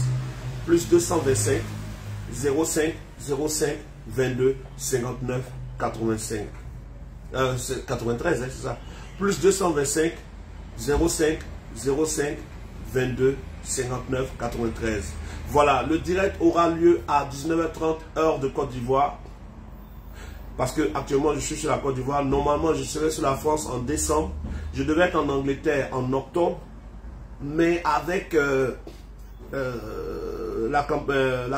Plus 225 05 05 22 59 85. 93, hein, c'est ça. Plus 225 05 05 22 59 93. Voilà, le direct aura lieu à 19h30 heure de Côte d'Ivoire. Parce que actuellement je suis sur la Côte d'Ivoire. Normalement je serai sur la France en décembre. Je devais être en Angleterre en octobre. Mais avec la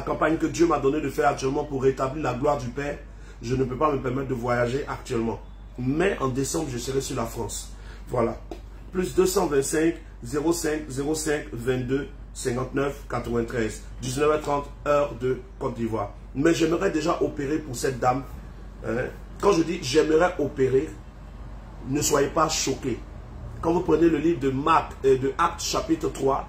campagne que Dieu m'a donné de faire actuellement pour rétablir la gloire du Père, je ne peux pas me permettre de voyager actuellement. Mais en décembre je serai sur la France. Voilà. Plus 225 05 05 22 59 93. 19h30 heure de Côte d'Ivoire. Mais j'aimerais déjà opérer pour cette dame. Quand je dis j'aimerais opérer, ne soyez pas choqués. Quand vous prenez le livre de Marc et de Actes chapitre 3,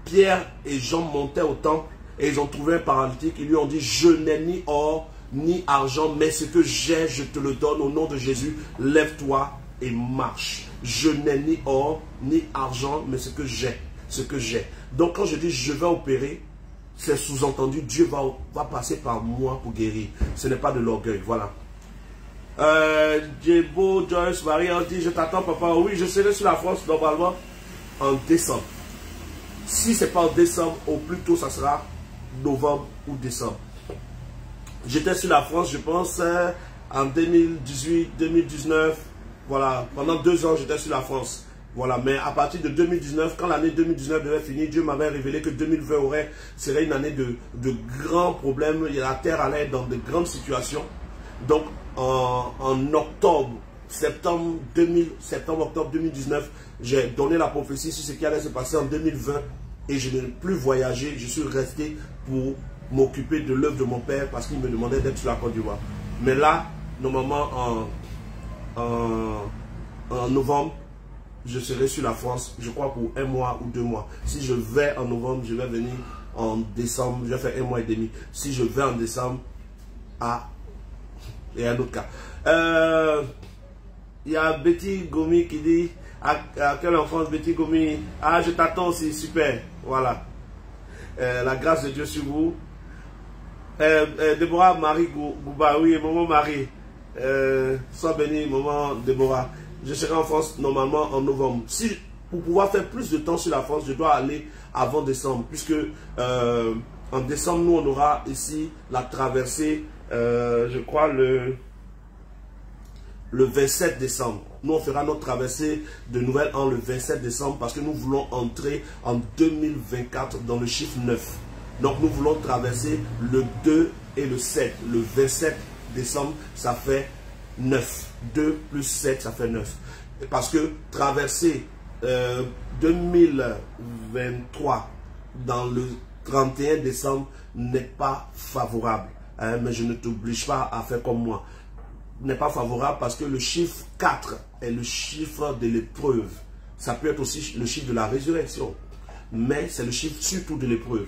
Pierre et Jean montaient au temple et ils ont trouvé un paralytique. Ils lui ont dit, je n'ai ni or ni argent, mais ce que j'ai, je te le donne au nom de Jésus. Lève-toi et marche. Je n'ai ni or ni argent, mais ce que j'ai. Donc quand je dis je vais opérer, c'est sous-entendu, Dieu va passer par moi pour guérir. Ce n'est pas de l'orgueil, voilà. Djebo, Joyce, Marie, on dit, je t'attends papa. Oui, je serai sur la France normalement en décembre. Si ce n'est pas en décembre, au plus tôt, ça sera novembre ou décembre. J'étais sur la France, je pense, en 2018, 2019. Voilà, pendant 2 ans, j'étais sur la France. Voilà, mais à partir de 2019, quand l'année 2019 devait finir, Dieu m'avait révélé que 2020 serait une année de grands problèmes. La terre allait être dans de grandes situations. Donc, en octobre, octobre 2019, j'ai donné la prophétie sur ce qui allait se passer en 2020 et je n'ai plus voyagé. Je suis resté pour m'occuper de l'œuvre de mon père parce qu'il me demandait d'être sur la Côte d'Ivoire. Mais là, normalement, en novembre, je serai sur la France, je crois pour 1 mois ou 2 mois. Si je vais en novembre, je vais venir en décembre, je vais faire 1 mois et demi. Si je vais en décembre, il y a un autre cas. Il y a Betty Gomi qui dit, à quelle enfance Betty Gomi? Ah, je t'attends aussi, super. Voilà. La grâce de Dieu sur vous. Déborah Marie Gouba, oui, maman Marie. Sois bénie, maman Déborah. Je serai en France normalement en novembre. Si, pour pouvoir faire plus de temps sur la France, je dois aller avant décembre. Puisque en décembre, nous, on aura ici la traversée, je crois, le 27 décembre. Nous, on fera notre traversée de Nouvel An le 27 décembre parce que nous voulons entrer en 2024 dans le chiffre 9. Donc, nous voulons traverser le 2 et le 7. Le 27 décembre, ça fait 9. 2 plus 7, ça fait 9. Parce que traverser 2023 dans le 31 décembre n'est pas favorable. Hein, mais je ne t'oblige pas à faire comme moi. N'est pas favorable parce que le chiffre 4 est le chiffre de l'épreuve. Ça peut être aussi le chiffre de la résurrection. Mais c'est le chiffre surtout de l'épreuve.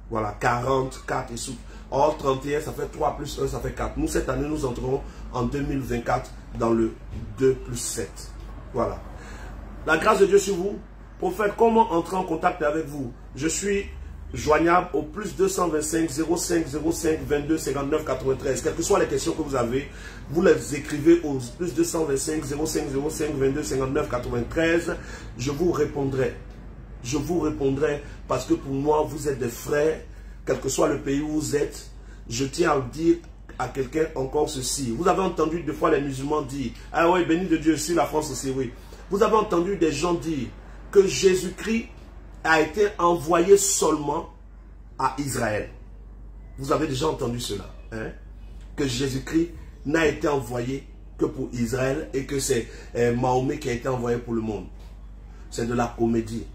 Voilà, 44 et sous. Or, 31, ça fait 3 plus 1, ça fait 4. Nous, cette année, nous entrerons en 2024 dans le 2 plus 7. Voilà. La grâce de Dieu sur vous. Prophète, comment entrer en contact avec vous? Je suis joignable au plus 225 05 05 22 59 93. Quelles que soient les questions que vous avez, vous les écrivez au plus 225 05 05 22 59 93. Je vous répondrai. Je vous répondrai parce que pour moi, vous êtes des frères, quel que soit le pays où vous êtes. Je tiens à dire à quelqu'un encore ceci. Vous avez entendu des fois les musulmans dire, ah oui, béni de Dieu, si la France aussi, oui. Vous avez entendu des gens dire que Jésus-Christ a été envoyé seulement à Israël. Vous avez déjà entendu cela, hein? Que Jésus-Christ n'a été envoyé que pour Israël et que c'est Mahomet qui a été envoyé pour le monde. C'est de la comédie.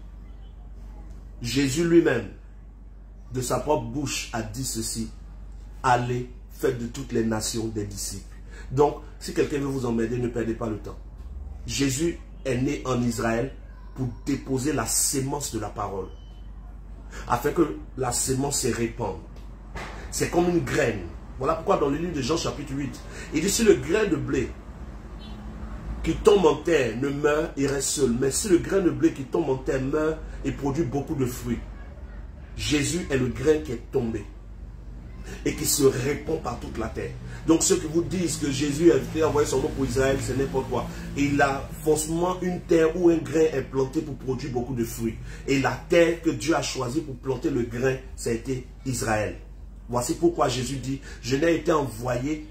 Jésus lui-même, de sa propre bouche, a dit ceci. Allez, faites de toutes les nations des disciples. Donc, si quelqu'un veut vous emmerder, ne perdez pas le temps. Jésus est né en Israël pour déposer la sémence de la parole. Afin que la sémence se répande. C'est comme une graine. Voilà pourquoi dans le livre de Jean chapitre 8, il dit si le grain de blé qui tombe en terre ne meurt, il reste seul. Mais si le grain de blé qui tombe en terre meurt, il produit beaucoup de fruits. Jésus est le grain qui est tombé et qui se répand par toute la terre. Donc ceux qui vous disent que Jésus a été envoyé son nom pour Israël, c'est n'importe quoi. Et il a forcément une terre où un grain est planté pour produire beaucoup de fruits. Et la terre que Dieu a choisie pour planter le grain, ça a été Israël. Voici pourquoi Jésus dit, je n'ai été envoyé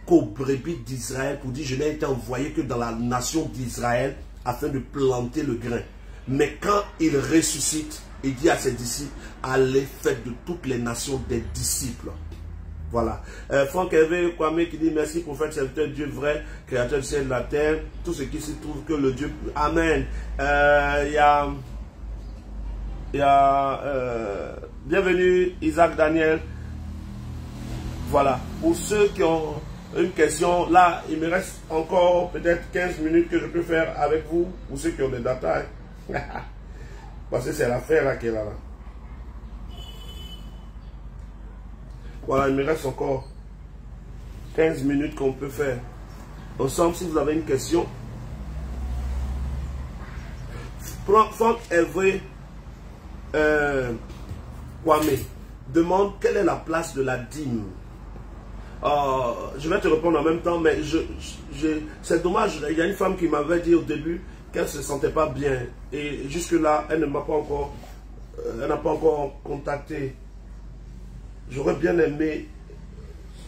qu'aux brebis d'Israël, pour dire, je n'ai été envoyé que dans la nation d'Israël afin de planter le grain. Mais quand il ressuscite, il dit à ses disciples, allez, faites de toutes les nations des disciples. Voilà. Franck Hervé Kwame qui dit, merci prophète, serviteur Dieu vrai, créateur du ciel et de la terre, tout ce qui se trouve que le Dieu... Amen. Bienvenue Isaac Daniel. Voilà. Pour ceux qui ont une question, là, il me reste encore peut-être 15 minutes que je peux faire avec vous, pour ceux qui ont des datas. Hein. Parce que c'est l'affaire là qui est là. Voilà, il me reste encore 15 minutes qu'on peut faire ensemble. Si vous avez une question, Franck Hervé Kwame demande quelle est la place de la dîme. Je vais te répondre en même temps, mais c'est dommage. Il y a une femme qui m'avait dit au début qu'elle ne se sentait pas bien. Et jusque-là, elle ne m'a pas encore, elle n'a pas encore contacté. J'aurais bien aimé,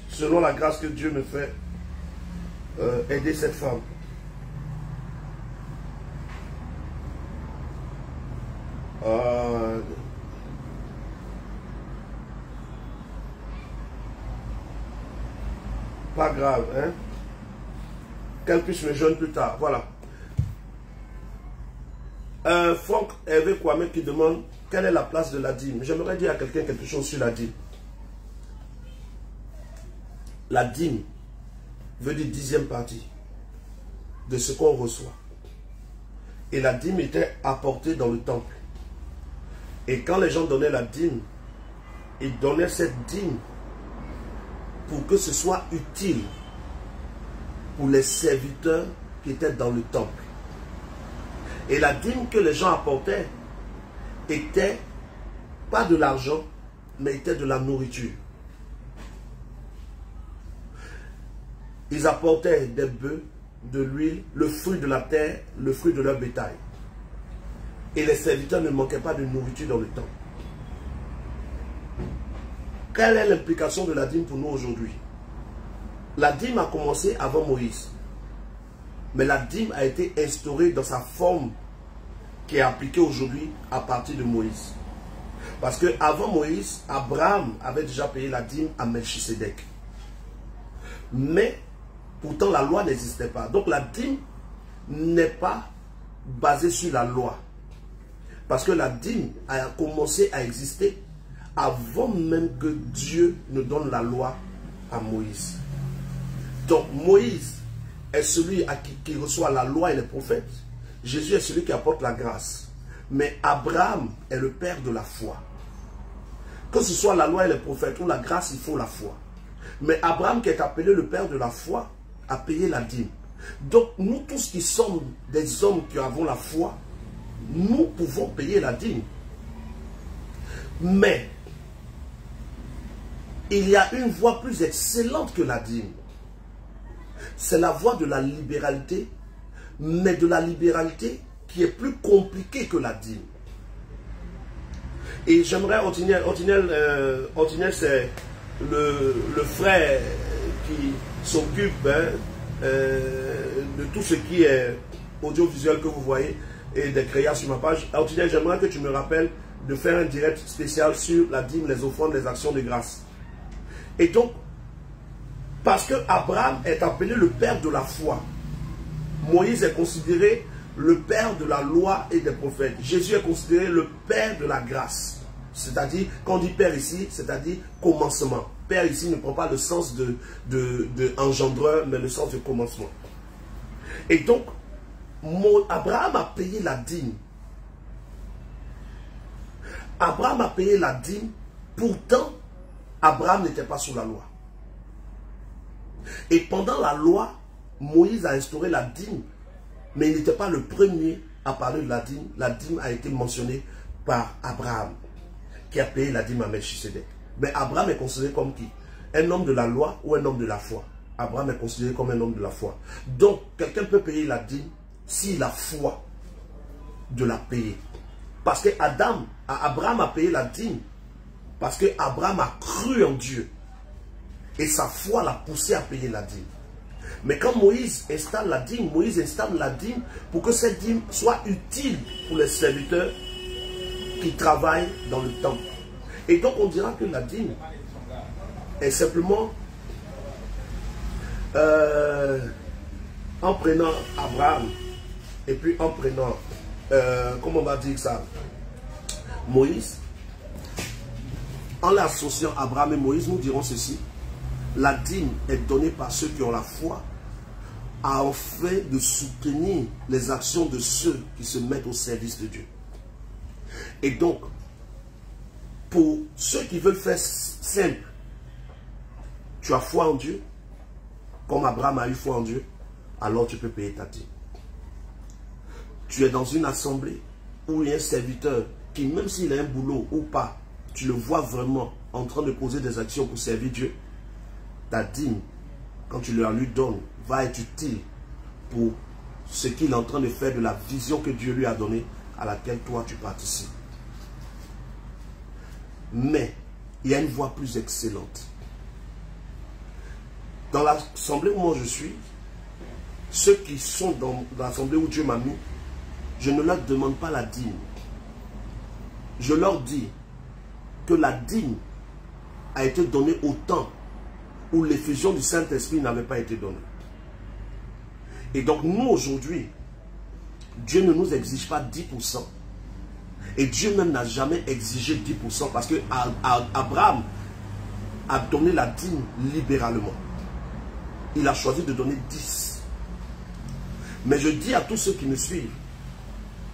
selon la grâce que Dieu me fait, aider cette femme. Pas grave, hein. Qu'elle puisse me joindre plus tard. Voilà. Franck Hervé Kwame qui demande quelle est la place de la dîme. J'aimerais dire à quelqu'un quelque chose sur la dîme. La dîme veut dire 10e partie de ce qu'on reçoit. Et la dîme était apportée dans le temple. Et quand les gens donnaient la dîme, ils donnaient cette dîme pour que ce soit utile pour les serviteurs qui étaient dans le temple. Et la dîme que les gens apportaient était pas de l'argent, mais était de la nourriture. Ils apportaient des bœufs, de l'huile, le fruit de la terre, le fruit de leur bétail. Et les serviteurs ne manquaient pas de nourriture dans le temple. Quelle est l'implication de la dîme pour nous aujourd'hui? La dîme a commencé avant Moïse. Mais la dîme a été instaurée dans sa forme qui est appliquée aujourd'hui à partir de Moïse. Parce que avant Moïse, Abraham avait déjà payé la dîme à Melchisédek. Mais pourtant la loi n'existait pas. Donc la dîme n'est pas basée sur la loi. Parce que la dîme a commencé à exister avant même que Dieu ne donne la loi à Moïse. Donc Moïse est celui qui reçoit la loi et les prophètes. Jésus est celui qui apporte la grâce. Mais Abraham est le père de la foi. Que ce soit la loi et les prophètes ou la grâce, il faut la foi. Mais Abraham, qui est appelé le père de la foi, a payé la dîme. Donc nous tous qui sommes des hommes qui avons la foi, nous pouvons payer la dîme. Mais il y a une voie plus excellente que la dîme. C'est la voie de la libéralité, mais de la libéralité qui est plus compliquée que la dîme. Et j'aimerais, Otinel, c'est le frère qui s'occupe de tout ce qui est audiovisuel que vous voyez et des créas sur ma page. Otinel, j'aimerais que tu me rappelles de faire un direct spécial sur la dîme, les offrandes, les actions de grâce. Et donc, parce que Abraham est appelé le père de la foi, Moïse est considéré le père de la loi et des prophètes. Jésus est considéré le père de la grâce. C'est-à-dire, quand on dit père ici, c'est-à-dire commencement. Père ici ne prend pas le sens de engendreur, mais le sens de commencement. Et donc, Abraham a payé la dîme. Abraham a payé la dîme, pourtant, Abraham n'était pas sous la loi. Et pendant la loi, Moïse a instauré la dîme, mais il n'était pas le premier à parler de la dîme. La dîme a été mentionnée par Abraham, qui a payé la dîme à Melchisédek. Mais Abraham est considéré comme qui? Un homme de la loi ou un homme de la foi? Abraham est considéré comme un homme de la foi. Donc, quelqu'un peut payer la dîme s'il a foi de la payer. Parce que Abraham a payé la dîme parce que Abraham a cru en Dieu. Et sa foi l'a poussé à payer la dîme. Mais quand Moïse installe la dîme, Moïse installe la dîme pour que cette dîme soit utile pour les serviteurs qui travaillent dans le temple. Et donc on dira que la dîme est simplement en prenant Abraham et puis en prenant, comment on va dire ça, Moïse, en l'associant Abraham et Moïse, nous dirons ceci: la dîme est donnée par ceux qui ont la foi afin de soutenir les actions de ceux qui se mettent au service de Dieu. Et donc, pour ceux qui veulent faire simple, tu as foi en Dieu, comme Abraham a eu foi en Dieu, alors tu peux payer ta dîme. Tu es dans une assemblée où il y a un serviteur qui, même s'il a un boulot ou pas, tu le vois vraiment en train de poser des actions pour servir Dieu, ta dîme, quand tu leur lui donnes, va être utile pour ce qu'il est en train de faire de la vision que Dieu lui a donnée, à laquelle toi tu participes. Mais il y a une voie plus excellente. Dans l'assemblée où moi je suis, ceux qui sont dans l'assemblée où Dieu m'a mis, je ne leur demande pas la dîme. Je leur dis que la dîme a été donnée au temps où l'effusion du Saint-Esprit n'avait pas été donnée. Et donc nous aujourd'hui, Dieu ne nous exige pas 10%. Et Dieu même n'a jamais exigé 10% parce que Abraham a donné la dîme libéralement. Il a choisi de donner 10. Mais je dis à tous ceux qui me suivent,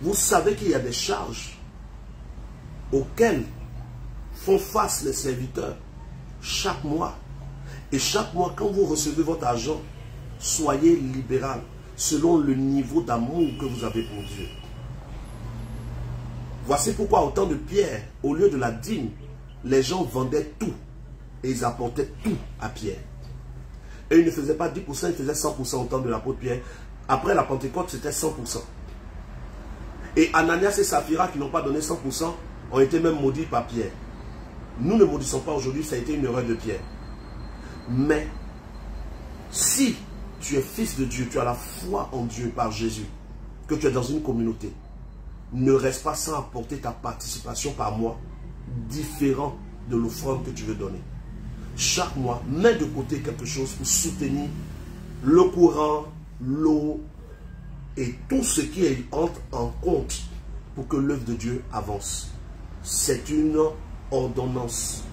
vous savez qu'il y a des charges auxquelles font face les serviteurs chaque mois. Et chaque mois, quand vous recevez votre argent, soyez libéral selon le niveau d'amour que vous avez pour Dieu. Voici pourquoi au temps de Pierre, au lieu de la dîme, les gens vendaient tout et ils apportaient tout à Pierre. Et ils ne faisaient pas 10%, ils faisaient 100% au temps de l'apôtre Pierre. Après la Pentecôte, c'était 100%. Et Ananias et Saphira qui n'ont pas donné 100% ont été même maudits par Pierre. Nous ne maudissons pas aujourd'hui, ça a été une erreur de Pierre. Mais si tu es fils de Dieu, tu as la foi en Dieu par Jésus, que tu es dans une communauté, ne reste pas sans apporter ta participation par mois, différent de l'offrande que tu veux donner. Chaque mois, mets de côté quelque chose pour soutenir le courant, l'eau et tout ce qui entre en compte pour que l'œuvre de Dieu avance. C'est une ordonnance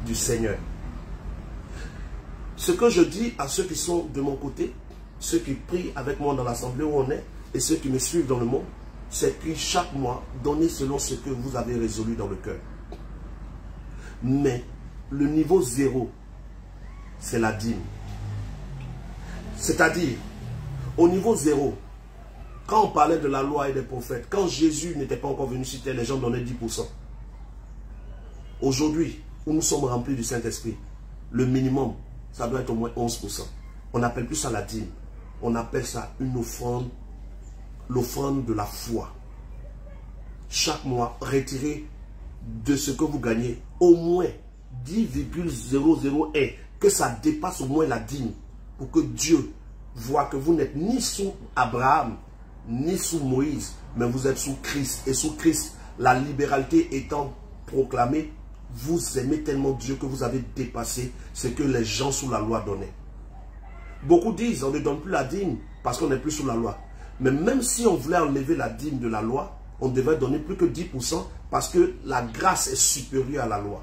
du Seigneur. Ce que je dis à ceux qui sont de mon côté, ceux qui prient avec moi dans l'assemblée où on est, et ceux qui me suivent dans le monde, c'est que chaque mois, donnez selon ce que vous avez résolu dans le cœur. Mais le niveau 0, c'est la dîme. C'est-à-dire, au niveau 0, quand on parlait de la loi et des prophètes, quand Jésus n'était pas encore venu sur terre, les gens donnaient 10%. Aujourd'hui, où nous sommes remplis du Saint-Esprit, le minimum, ça doit être au moins 11%. On n'appelle plus ça la dîme. On appelle ça une offrande, l'offrande de la foi. Chaque mois, retirez de ce que vous gagnez au moins 10,001, que ça dépasse au moins la dîme, pour que Dieu voit que vous n'êtes ni sous Abraham, ni sous Moïse, mais vous êtes sous Christ. Et sous Christ, la libéralité étant proclamée, vous aimez tellement Dieu que vous avez dépassé ce que les gens sous la loi donnaient. Beaucoup disent, on ne donne plus la dîme parce qu'on n'est plus sous la loi. Mais même si on voulait enlever la dîme de la loi, on devait donner plus que 10% parce que la grâce est supérieure à la loi.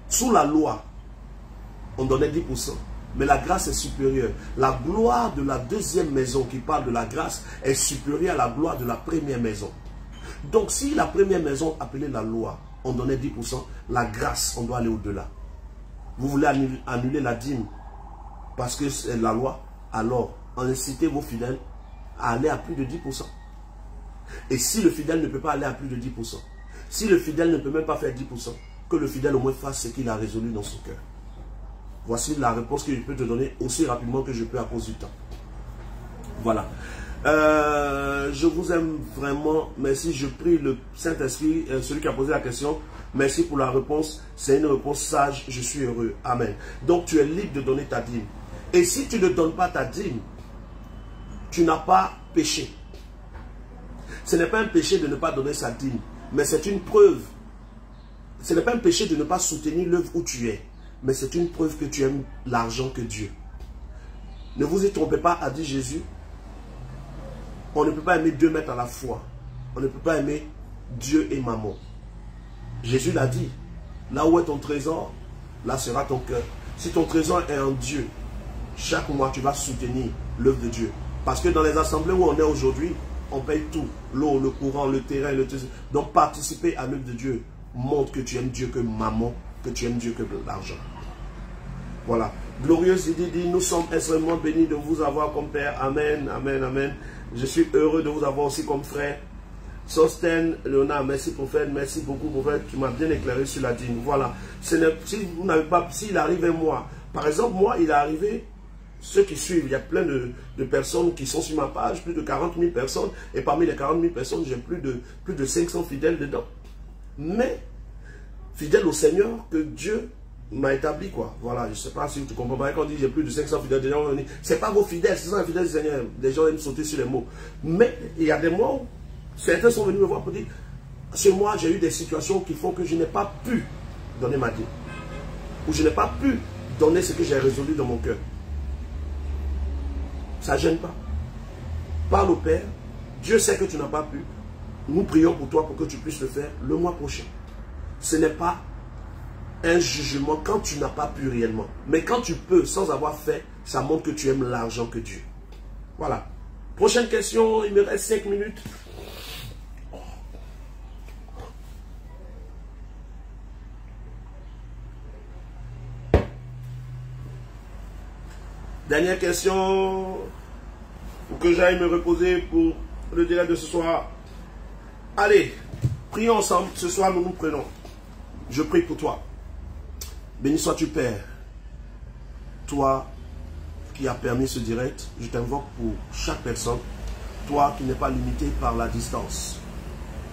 Sous la loi, on donnait 10%, mais la grâce est supérieure. La gloire de la deuxième maison qui parle de la grâce est supérieure à la gloire de la première maison. Donc si la première maison appelée la loi, on donnait 10%, la grâce, on doit aller au-delà. Vous voulez annuler la dîme parce que c'est la loi, alors incitez vos fidèles à aller à plus de 10%. Et si le fidèle ne peut pas aller à plus de 10%, si le fidèle ne peut même pas faire 10%, que le fidèle au moins fasse ce qu'il a résolu dans son cœur. Voici la réponse que je peux te donner aussi rapidement que je peux à cause du temps. Voilà. Je vous aime vraiment. Merci. Je prie le Saint-Esprit, celui qui a posé la question. Merci pour la réponse. C'est une réponse sage. Je suis heureux. Amen. Donc tu es libre de donner ta dîme. Et si tu ne donnes pas ta dîme, tu n'as pas péché. Ce n'est pas un péché de ne pas donner sa dîme, mais c'est une preuve. Ce n'est pas un péché de ne pas soutenir l'œuvre où tu es, mais c'est une preuve que tu aimes l'argent que Dieu. Ne vous y trompez pas, a dit Jésus. On ne peut pas aimer 2 maîtres à la fois. On ne peut pas aimer Dieu et maman. Jésus l'a dit. Là où est ton trésor, là sera ton cœur. Si ton trésor est en Dieu, chaque mois tu vas soutenir l'œuvre de Dieu. Parce que dans les assemblées où on est aujourd'hui, on paye tout. L'eau, le courant, le terrain, le tout. Donc participer à l'œuvre de Dieu montre que tu aimes Dieu que maman, que tu aimes Dieu que l'argent. Voilà. Glorieuse Didi dit, nous sommes extrêmement bénis de vous avoir comme Père. Amen, amen, amen. Je suis heureux de vous avoir aussi comme frère. Sosten, Léonard, merci prophète, merci beaucoup prophète, tu m'as bien éclairé sur la dîme. Voilà. Si vous n'avez pas, s'il arrivait moi, par exemple, moi, il est arrivé, ceux qui suivent, il y a plein de personnes qui sont sur ma page, plus de 40 000 personnes, et parmi les 40 000 personnes, j'ai plus de 500 fidèles dedans. Mais, fidèle au Seigneur, que Dieu m'a établi, quoi. Voilà, je ne sais pas si tu comprends pas, quand on dit j'ai plus de 500 fidèles, des gens vont dire, c'est pas vos fidèles, c'est ça les fidèles du Seigneur. Les gens aiment sauter sur les mots. Mais, il y a des mots, certains sont venus me voir pour dire, chez moi, j'ai eu des situations qui font que je n'ai pas pu donner ma dîme. Ou je n'ai pas pu donner ce que j'ai résolu dans mon cœur. Ça ne gêne pas. Parle au Père. Dieu sait que tu n'as pas pu. Nous prions pour toi pour que tu puisses le faire le mois prochain. Ce n'est pas un jugement quand tu n'as pas pu réellement. Mais quand tu peux sans avoir fait, ça montre que tu aimes l'argent que Dieu. Voilà. Prochaine question, il me reste 5 minutes. Dernière question, pour que j'aille me reposer pour le direct de ce soir. Allez, prions ensemble. Ce soir, nous nous prenons. Je prie pour toi. Béni sois-tu, Père. Toi qui as permis ce direct, je t'invoque pour chaque personne. Toi qui n'es pas limité par la distance.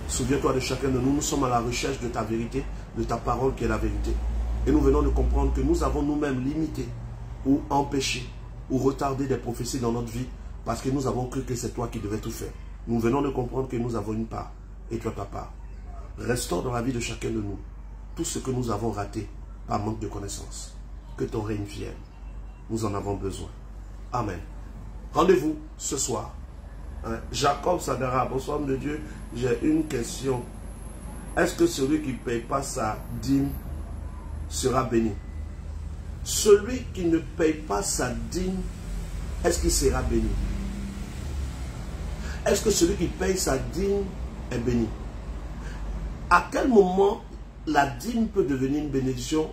Souviens-toi de chacun de nous. Nous sommes à la recherche de ta vérité, de ta parole qui est la vérité. Et nous venons de comprendre que nous avons nous-mêmes limité ou empêché ou retarder des prophéties dans notre vie parce que nous avons cru que c'est toi qui devais tout faire. Nous venons de comprendre que nous avons une part et toi ta part. Restaure dans la vie de chacun de nous tout ce que nous avons raté par manque de connaissance. Que ton règne vienne. Nous en avons besoin. Amen. Rendez-vous ce soir. Jacob Sagara, bonsoir de Dieu. J'ai une question. Est-ce que celui qui ne paye pas sa dîme sera béni? Celui qui ne paye pas sa dîme, est-ce qu'il sera béni? Est-ce que celui qui paye sa dîme est béni? À quel moment la dîme peut devenir une bénédiction?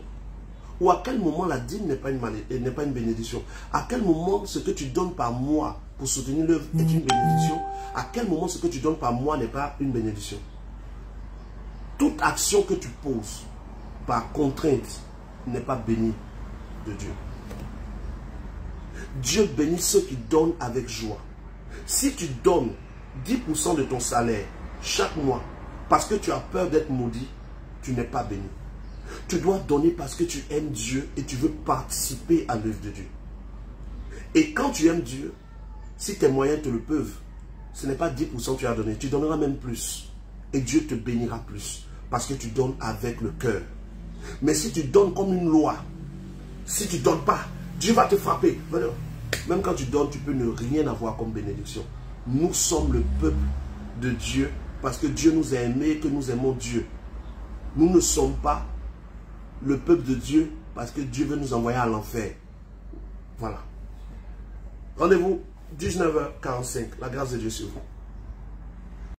Ou à quel moment la dîme n'est pas une bénédiction? À quel moment ce que tu donnes par mois pour soutenir l'œuvre est une bénédiction? À quel moment ce que tu donnes par mois n'est pas une bénédiction? Toute action que tu poses par contrainte n'est pas bénie de Dieu. Dieu bénit ceux qui donnent avec joie. Si tu donnes 10% de ton salaire chaque mois parce que tu as peur d'être maudit, tu n'es pas béni. Tu dois donner parce que tu aimes Dieu et tu veux participer à l'œuvre de Dieu. Et quand tu aimes Dieu, si tes moyens te le peuvent, ce n'est pas 10% que tu as donné, tu donneras même plus. Et Dieu te bénira plus parce que tu donnes avec le cœur. Mais si tu donnes comme une loi, si tu ne donnes pas, Dieu va te frapper. Même quand tu donnes, tu peux ne rien avoir comme bénédiction. Nous sommes le peuple de Dieu parce que Dieu nous a aimés et que nous aimons Dieu. Nous ne sommes pas le peuple de Dieu parce que Dieu veut nous envoyer à l'enfer. Voilà. Rendez-vous 19h45. La grâce de Dieu sur vous.